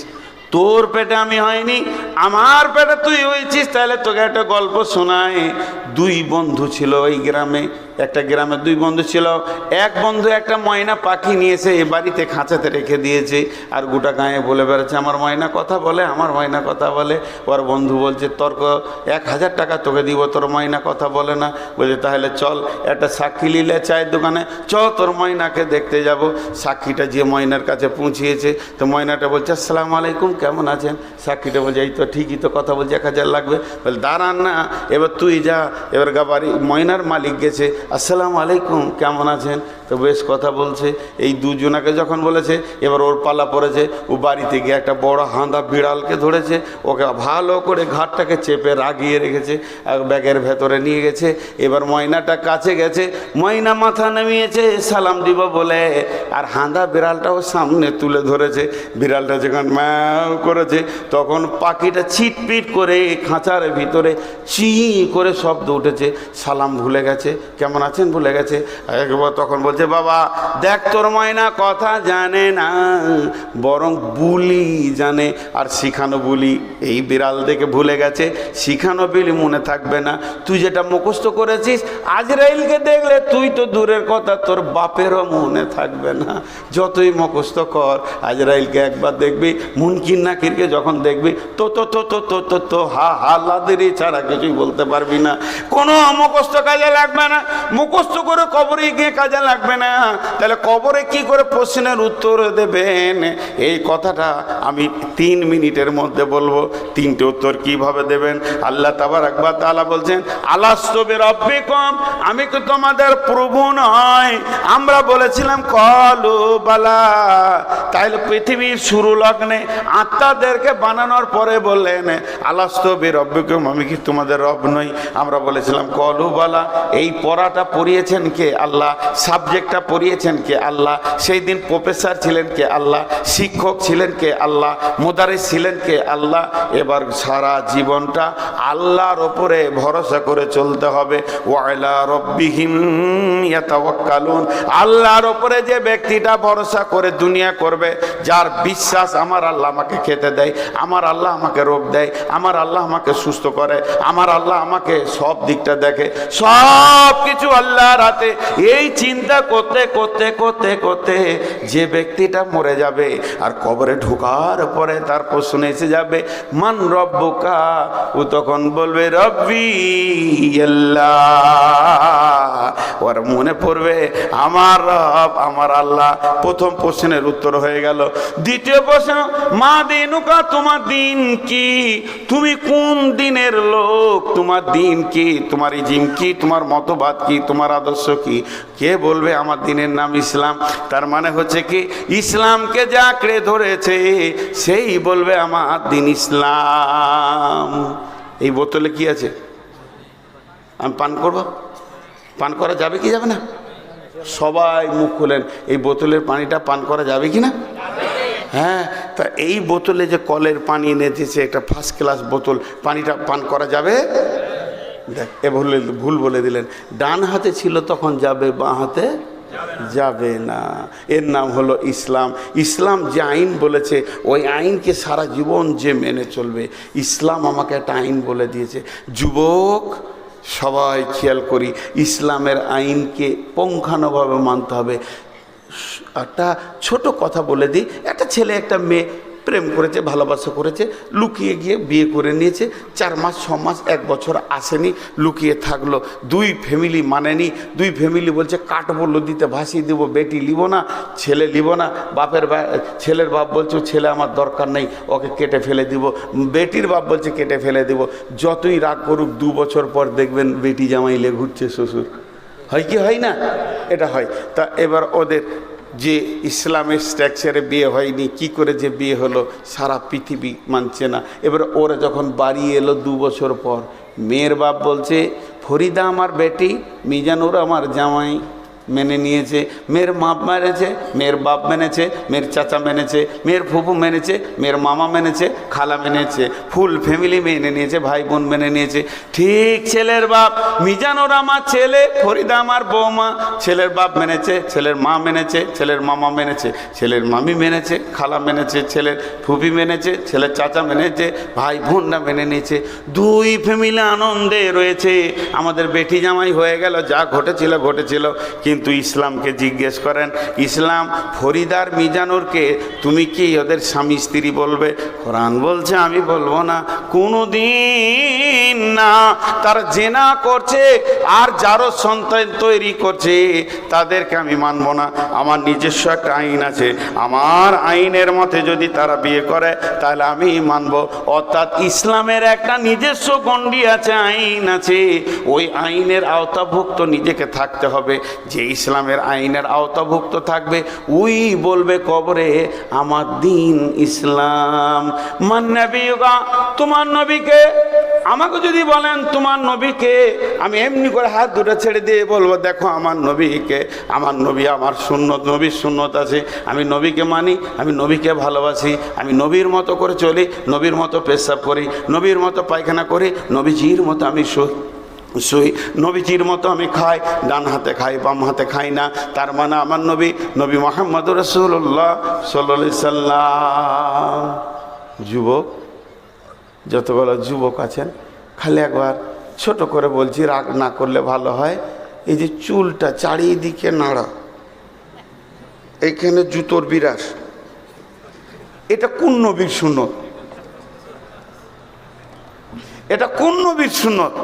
তোর পেটে আমি হয়নি, আমার পেটে তুই হয়েছিস। তাহলে তোকে একটা গল্প শোনায়। 2 বন্ধু ছিল ওই গ্রামে। একটা গ্রামে 2 বন্ধু ছিল। এক বন্ধু একটা ময়না পাখি নিয়েছে, এ বাড়িতে খাঁচাতে রেখে দিয়েছে, আর গোটা গায়ে বলে বেড়াচ্ছে আমার ময়না কথা বলে, আমার ময়না কথা বলে। ওর বন্ধু বলছে তর্ক 1000 টাকা তোকে দিব, তোর ময়না কথা বলে না। বলছে তাহলে চল একটা সাক্ষী নিলে চায়ের দোকানে, চল তোর ময়নাকে দেখতে যাব। সাক্ষীটা যে ময়নার কাছে পৌঁছিয়েছে, তো ময়নাটা বলছে আসসালামু আলাইকুম, কেমন আছেন? সাক্ষীটা বলছে এই তো ঠিকই তো কথা বলছি, 1000 লাগবে। বলে দাঁড়ান না, এবার তুই যা। এবার গাবাড়ি ময়নার মালিক গেছে, আসসালামু আলাইকুম, কেমন আছেন? তো বেশ কথা বলছে। এই দুজনাকে যখন বলেছে, এবার ওর পালা পড়েছে। ও বাড়িতে গিয়ে একটা বড় হাঁদা বিড়ালকে ধরেছে, ওকে ভালো করে ঘাটটাকে চেপে রাগিয়ে রেখেছে, ব্যাগের ভেতরে নিয়ে গেছে। এবার ময়নাটা কাছে গেছে, ময়না মাথা নামিয়েছে সালাম দিব বলে, আর হাঁদা বিড়ালটাও সামনে তুলে ধরেছে। বিড়ালটা যখন ম্যাও করেছে, তখন পাখিটা ছিটপিট করে খাঁচার ভিতরে চি করে শব্দ উঠেছে। সালাম ভুলে গেছে, কেমন আছেন ভুলে গেছে। একবার তখন বলছে, বাবা দেখ তোর ময়না কথা জানে না, বরং বুলি জানে, আর শিখানো বুলি। এই বিড়াল দেখে ভুলে গেছে, শিখানো বিলি মনে থাকবে না। তুই যেটা মুখস্থ করেছিস, আজরাইলকে দেখলে তুই তো দূরের কথা, তোর বাপেরও মনে থাকবে না। যতই মুখস্থ কর, আজরাইলকে একবার দেখবি, মুনকির নাকিরকে যখন দেখবি, তো তো তো তো তো তো তো হা হা লাদেরি ছাড়া কিছুই বলতে পারবি না। কোনো মুখস্থ কাজে লাগবে না, মুখস্থ করে কবরে গিয়ে কাজে লাগবে না। তাহলে কবরে কি করে প্রশ্নের উত্তর দেবেন? এই কথাটা আমি 3 মিনিটের মধ্যে বলবো। 3টে উত্তর কিভাবে দেবেন? আল্লাহ তাবারাক ওয়া তাআলা বলছেন, আলাস্তু বিরাব্বিকুম, আমি কি তোমাদের প্রভু নয়? আমরা বলেছিলাম কলু বালা। তাইলে পৃথিবীর শুরু লগ্নে আত্মাদেরকে বানানোর পরে বললেন, আলাস্তু বিরাব্বিকুম, আমি কি তোমাদের রব নই? আমরা বলেছিলাম কলু বালা। এই পড়াটা পড়িয়েছেন কে? আল্লাহ। সাবজেক্টটা পড়িয়েছেন কে? আল্লাহ। সেই দিন প্রফেসর ছিলেন কে? আল্লাহ। শিক্ষক ছিলেন কে? আল্লাহ। মুদারিস ছিলেন কে? আল্লাহ। এবার সারা জীবনটা আল্লাহর ওপরে ভরসা করে চলতে হবে। ওয়ালা রব্বিহিম ইয়াতাওয়াক্কালুন, আল্লাহর ওপরে যে ব্যক্তিটা ভরসা করে দুনিয়া করবে, যার বিশ্বাস আমার আল্লাহ আমাকে খেতে দেয়, আমার আল্লাহ আমাকে রোগ দেয়, আমার আল্লাহ আমাকে সুস্থ করে, আমার আল্লাহ আমাকে সব দিকটা দেখে, সব কিছু আল্লাহর হাতে। এই চিন্তা করতে করতে করতে করতে যে ব্যক্তিটা মরে যাবে, আর কবরে ঢোকার পরে তার প্রশ্ন এসে যাবে, মান রব্বুকা, ও তখন বলবে রব্বি আল্লাহ। ওর মনে পড়বে আমার রব আমার আল্লাহ। প্রথম প্রশ্নের উত্তর হয়ে গেল। দ্বিতীয় প্রশ্ন, মা দিনুকা, তোমার দিন কি? তুমি কোন দিনের লোক? তোমার দিন কি? তোমার ইজিম কি? তোমার মতবাদ কি? তোমার আদর্শ কি? কে বলবে আমার দিনের নাম ইসলাম? তার মানে হচ্ছে কি, ইসলামকে যে আঁকড়ে ধরেছে সেই বলবে আমার দিন ইসলাম। এই বোতলে কি আছে? আমি পান করব? পান করা যাবে কি যাবে না? সবাই মুখ খুলেন। এই বোতলের পানিটা পান করা যাবে কি না? হ্যাঁ। তা এই বোতলে যে কলের পানি এনেছে, একটা ফার্স্ট ক্লাস বোতল, পানিটা পান করা যাবে? দেখ, এ ভুল বলে দিলেন। ডান হাতে ছিল তখন যাবে, বাঁ হাতে যাবে না। এর নাম হলো ইসলাম। ইসলাম যে আইন বলেছে, ওই আইনকে সারা জীবন যে মেনে চলবে। ইসলাম আমাকে একটা আইন বলে দিয়েছে। যুবক সবাই খেয়াল করি, ইসলামের আইনকে পুঙ্খানুভাবে মানতে হবে। একটা ছোট কথা বলে দিই, একটা ছেলে একটা মেয়ে প্রেম করেছে, ভালোবাসা করেছে, লুকিয়ে গিয়ে বিয়ে করে নিয়েছে। 4 মাস 6 মাস 1 বছর আসেনি, লুকিয়ে থাকলো। 2 ফ্যামিলি মানেনি। 2 ফ্যামিলি বলছে কাটবো, নদীতে ভাসিয়ে দেবো, বেটি লিব না, ছেলে লিব না। ছেলের বাপ বলছে ছেলে আমার দরকার নেই, ওকে কেটে ফেলে দিব। বেটির বাপ বলছে কেটে ফেলে দিব। যতই রাগ করুক, 2 বছর পর দেখবেন বেটি জামাই লে ঘুরছে শ্বশুর। হয় কি হয় না? এটা হয়। তা এবার ওদের যে ইসলামের স্ট্রাকচারে বিয়ে হয়নি, কি করে যে বিয়ে হলো সারা পৃথিবী মানছে না। এবার ওরা যখন বাড়ি এলো 2 বছর পর, মেয়ের বাপ বলছে ফরিদা আমার বেটি, মিজানুর আমার জামাই। মেনে নিয়েছে। মেয়ের মা মেনেছে, মেয়ের বাপ মেনেছে, মেয়ের চাচা মেনেছে, মেয়ের ফুফু মেনেছে, মেয়ের মামা মেনেছে, খালা মেনেছে, ফুল ফ্যামিলি মেনে নিয়েছে, ভাই বোন মেনে নিয়েছে। ঠিক ছেলের বাপ, মিজানুর আমার ছেলে, ফরিদা আমার বৌমা। ছেলের বাপ মেনেছে, ছেলের মা মেনেছে, ছেলের মামা মেনেছে, ছেলের মামি মেনেছে, খালা মেনেছে, ছেলের ফুফি মেনেছে, ছেলের চাচা মেনেছে, ভাই বোনরা মেনে নিয়েছে। 2 ফ্যামিলি আনন্দে রয়েছে, আমাদের বেটি জামাই হয়ে গেল, যা ঘটেছিল ঘটেছিল। কিন্তু ইসলামকে জিজ্ঞেস করেন, ইসলাম ফরিদার মিজানুরকে তুমি কি ওদের স্বামী স্ত্রী বলবে? কোরআন বলছে আমি বলবো না। কোনোদিন না, তারা জেনা করছে আর যারও সন্তান তৈরি করছে তাদেরকে আমি মানব না। আমার নিজস্ব একটা আইন আছে, আমার আইনের মতে যদি তারা বিয়ে করে তাহলে আমি মানব। অর্থাৎ ইসলামের একটা নিজস্ব গণ্ডি আছে, আইন আছে, ওই আইনের আওতাভুক্ত নিজেকে থাকতে হবে। যে ইসলামের আইনের আওতাভুক্ত থাকবে ওই বলবে কবরে আমার দিন ইসলাম। মান নবিয়ুকা, তোমার নবীকে, আমাকে যদি বলেন তোমার নবীকে, আমি এমনি করে হাত দুটো ছেড়ে দিয়ে বলবো দেখো আমার নবীকে, আমার নবী আমার সুন্নত, নবীর সুন্নত আছে, আমি নবীকে মানি, আমি নবীকে ভালোবাসি, আমি নবীর মতো করে চলি, নবীর মতো পেশাব করি, নবীর মতো পায়খানা করি, নবীজির মতো আমি শুই, নবীজির মতো আমি খাই, ডান হাতে খাই বাম হাতে খাই না, তার মানে আমার নবী মুহাম্মদুর রাসূলুল্লাহ সাল্লাল্লাহু আলাইহি সাল্লাম। যুবক, যতগুলো যুবক আছেন খালি একবার ছোট করে বলছি, রাগ না করলে ভালো হয়, এই যে চুলটা চারিদিকে নাড়া, এইখানে জুতোর বিরাস, এটা কোন নবীর সুন্নত? এটা কোন নবীর সুন্নত?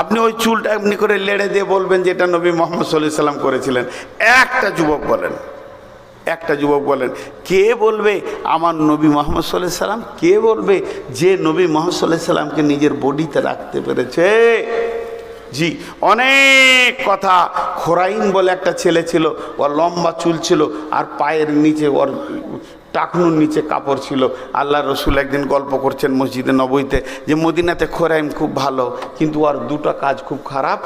আপনি ওই চুলটা এমনি করে লেড়ে দিয়ে বলবেন যে এটা নবী মুহাম্মদ সাল্লাল্লাহু আলাইহি সাল্লাম করেছিলেন। একটা যুবক বলেন, একটা যুবক বলেন, কে বলবে আমার নবী মুহাম্মদ সাল্লাল্লাহু আলাইহি সাল্লাম? কে বলবে যে নবী মুহাম্মদ সাল্লাল্লাহু আলাইহি সাল্লামকে নিজের বডিতে রাখতে পেরেছে? জি, অনেক কথা। খোরাইন বলে একটা ছেলে ছিল, ওর লম্বা চুল ছিল আর পায়ের নিচে, ওর টাকনুর নিচে কাপড় ছিল। আল্লাহ রসুল একদিন গল্প করছেন মসজিদে নববীতে যে মদিনাতে খোরাইন খুব ভালো, কিন্তু আর দুটো কাজ খুব খারাপ,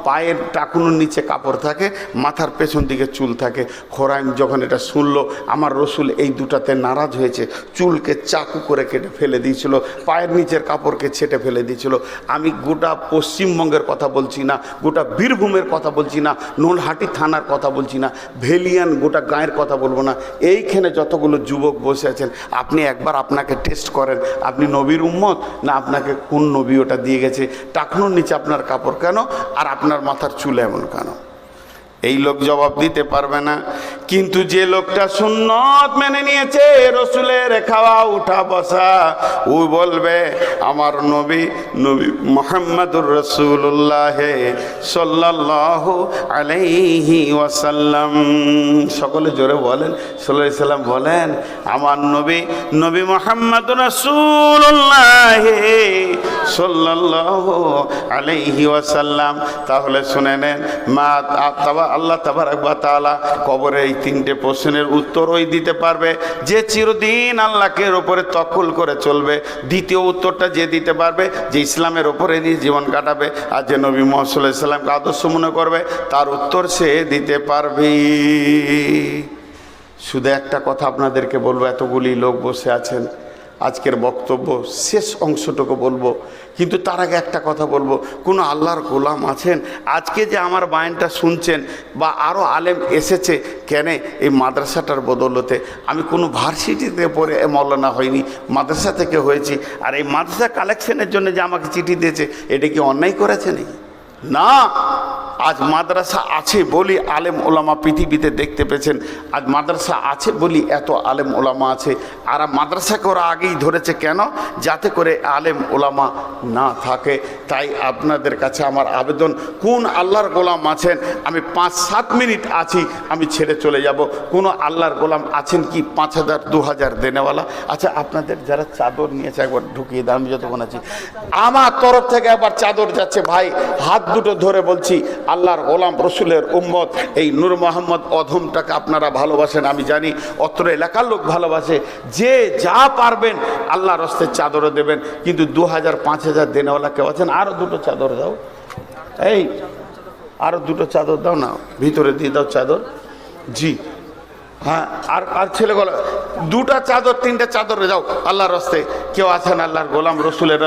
পায়ের টাকনুর নিচে কাপড় থাকে, মাথার পেছন দিকে চুল থাকে। খোরাইন যখন এটা শুনলো আমার রসুল এই দুটাতে নারাজ হয়েছে, চুলকে চাকু করে কেটে ফেলে দিয়েছিল, পায়ের নিচের কাপড়কে ছেটে ফেলে দিয়েছিল। আমি গোটা পশ্চিমবঙ্গের কথা বলছি না, গোটা বীরভূমের কথা বলছি না, নোলহাটি থানার কথা বলছি না, ভেলিয়ান গোটা গাঁয়ের কথা বলবো না, এইখানে যতগুলো যুবক বসে আছেন, আপনি একবার আপনাকে টেস্ট করেন, আপনি নবীর উম্মত না আপনাকে কোন নবী ওটা দিয়ে গেছে? টাকনুর নিচে আপনার কাপড় কেন আর আপনার মাথার চুল এমন কেন? এই লোক জবাব দিতে পারবে না। কিন্তু যে লোকটা সুন্নত মেনে নিয়েছে, রসুলের খাওয়া উঠা বসা, ও বলবে আমার নবী মুহাম্মদুর রাসূলুল্লাহ সাল্লাল্লাহু আলাইহি ওয়াসাল্লাম। সকলে জোরে বলেন সাল্লাল্লাহু আলাইহি সাল্লাম বলেন আমার নবী মুহাম্মদুর রাসূলুল্লাহ সাল্লাল্লাহু আলাইহি ওয়াসাল্লাম। তাহলে শুনে নেন, আল্লাহ তাবারক ওয়া তাআলা কবরে এই তিনটে প্রশ্নের উত্তর ওই দিতে পারবে যে চিরদিন আল্লাহকে ওপরে তওয়াক্কুল করে চলবে। দ্বিতীয় উত্তরটা যে দিতে পারবে যে ইসলামের ওপরে দিয়ে জীবন কাটাবে আর যে নবী মুহাম্মদ সাল্লাল্লাহু আলাইহি সাল্লামকে আদর্শ মনে করবে, তার উত্তর সে দিতে পারবে। শুধু একটা কথা আপনাদেরকে বলবো, এতগুলি লোক বসে আছেন, আজকের বক্তব্য শেষ অংশটুকু বলবো, কিন্তু তার আগে একটা কথা বলবো, কোনো আল্লাহর গোলাম আছেন আজকে যে আমার বায়ানটা শুনছেন বা আরও আলেম এসেছে কেন? এই মাদ্রাসাটার বদৌলতে। আমি কোনো ভার্সিটিতে পড়ে মৌলানা হয়নি, মাদ্রাসা থেকে হয়েছি। আর এই মাদ্রাসা কালেকশনের জন্য যে আমাকে চিঠি দিয়েছে, এটা কি অন্যায় করেছে নাকি? না, আজ মাদ্রাসা আছে বলি আলেম ওলামা পৃথিবীতে দেখতে পেয়েছেন। আজ মাদ্রাসা আছে বলি এত আলেম ওলামা আছে। আর মাদ্রাসাকে ওরা আগেই ধরেছে কেন? যাতে করে আলেম ওলামা না থাকে। তাই আপনাদের কাছে আমার আবেদন, কোন আল্লাহর গোলাম আছেন? আমি 5-7 মিনিট আছি, আমি ছেড়ে চলে যাব। কোনো আল্লাহর গোলাম আছেন কি 5,000 2,000 দেনেওয়ালা? আচ্ছা, আপনাদের যারা চাদর নিয়েছে একবার ঢুকিয়ে দেন, আমি যতক্ষণ আছি। আমার তরফ থেকে একবার চাদর যাচ্ছে ভাই, হাত দুটো ধরে বলছি, আল্লাহর গোলাম রসুলের উম্মত এই নূর মোহাম্মদ অধমটাকে আপনারা ভালোবাসেন, আমি জানি, অত্র এলাকার লোক ভালোবাসে। যে যা পারবেন আল্লাহর হস্তে চাদরও দেবেন, কিন্তু 2,000-5,000 দেনেওয়ালা কেউ আছেন? আরও দুটো চাদর দাও, এই আরও দুটো চাদর দাও না, ভিতরে দিয়ে দাও চাদর। জি হ্যাঁ, আর ছেলেগুলো দুটা চাদর 3টে চাদর যাও আল্লাহর হস্তে। কেউ আছেন আল্লাহর গোলাম রসুলের?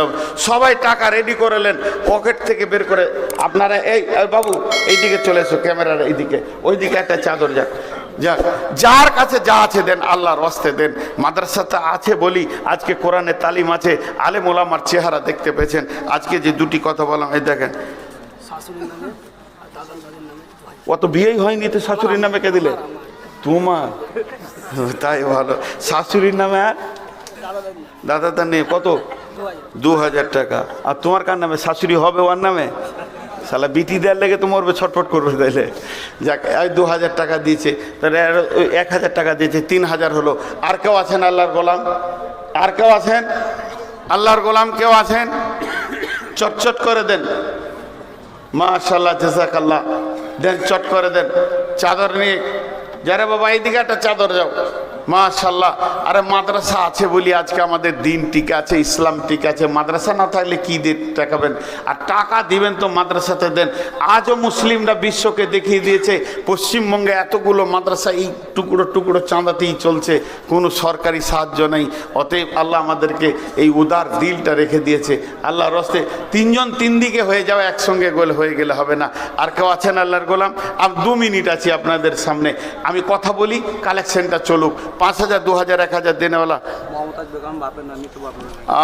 সবাই টাকা রেডি করেলেন, পকেট থেকে বের করে আপনারা, এই বাবু এইদিকে চলে এসো, ক্যামেরার এইদিকে, ওইদিকে একটা চাদর যাক, যার কাছে যা আছে দেন, আল্লাহর হস্তে দেন। মাদ্রাসাটা আছে বলি আজকে কোরআনের তালিম আছে, আলেম ওলামার চেহারা দেখতে পেয়েছেন। আজকে যে দুটি কথা বললাম, এই দেখেন, অত বিয়েই হয়নি তো শাশুড়ির নামে কে দিলে? তোমার তাই ভালো, শাশুড়ির নামে আর দাদা নেই। কত? 2000 টাকা। আর তোমার কার নামে? শাশুড়ি হবে ওর নামে? শালা বিটি দেওয়ার লেগে তো মরবে, ছটফট করবে তাইলে। যাক, 2000 টাকা দিয়েছে, তাহলে 1000 টাকা দিয়েছে, 3000 হলো। আর কেউ আছেন আল্লাহর গোলাম? আর কেউ আছেন আল্লাহর গোলাম? কেউ আছেন? চটচট করে দেন। মাশাআল্লাহ, জাযাকাল্লাহ। দেন, চট করে দেন। চাদর নিয়ে যারা বাবা এইদিকে একটা চাদর যাও। মাশাআল্লাহ। আরে মাদ্রাসা আছে বলি আজকে আমাদের দিন ঠিক আছে, ইসলাম ঠিক আছে। মাদ্রাসা না থাকলে কি দিয়ে টাকাবেন? আর টাকা দিবেন তো মাদ্রাসাতে দেন। আজও মুসলিমরা বিশ্বকে দেখিয়ে দিয়েছে পশ্চিমবঙ্গে এতগুলো মাদ্রাসা এই টুকরো টুকরো চাঁদাতেই চলছে, কোনো সরকারি সাহায্য নেই। অতএব আল্লাহ আমাদেরকে এই উদার দিলটা রেখে দিয়েছে। আল্লাহর রাস্তে 3 জন 3 দিকে হয়ে যাও, একসঙ্গে গোল হয়ে গেলে হবে না। আর কেউ আছেন আল্লাহর গোলাম? আর 2 মিনিট আছি আপনাদের সামনে, আমি কথা বলি, কালেকশনটা চলুক। 5000, 2000, 1000 দেনেওয়ালা।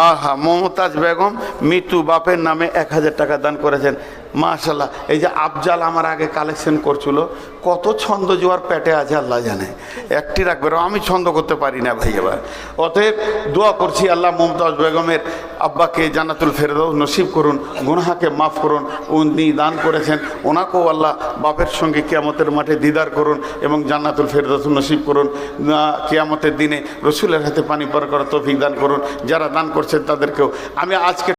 আহা, মমতাজ বেগম মিতু বাপের নামে 1000 টাকা দান করেছেন। মাশাআল্লাহ। এই যে আফজাল আমার আগে কালেকশন করছিল, কত ছন্দ জোয়ার পেটে আছে আল্লাহ জানে, একটি রাখবে, আমি ছন্দ করতে পারি না ভাই। এবার অতএব দোয়া করছি, আল্লাহ মমতাজ বেগমের আব্বাকে জান্নাতুল ফেরদৌস নসিব করুন, গুনাহকে মাফ করুন। উনি দান করেছেন, ওনাকেও আল্লাহ বাপের সঙ্গে কিয়ামতের মাঠে দিদার করুন এবং জান্নাতুল ফেরদৌস নসিব করুন। কিয়ামতের দিনে রসুলের হাতে পানি পার করার তৌফিক দান করুন। যারা দান করছেন তাদেরকেও আমি আজকে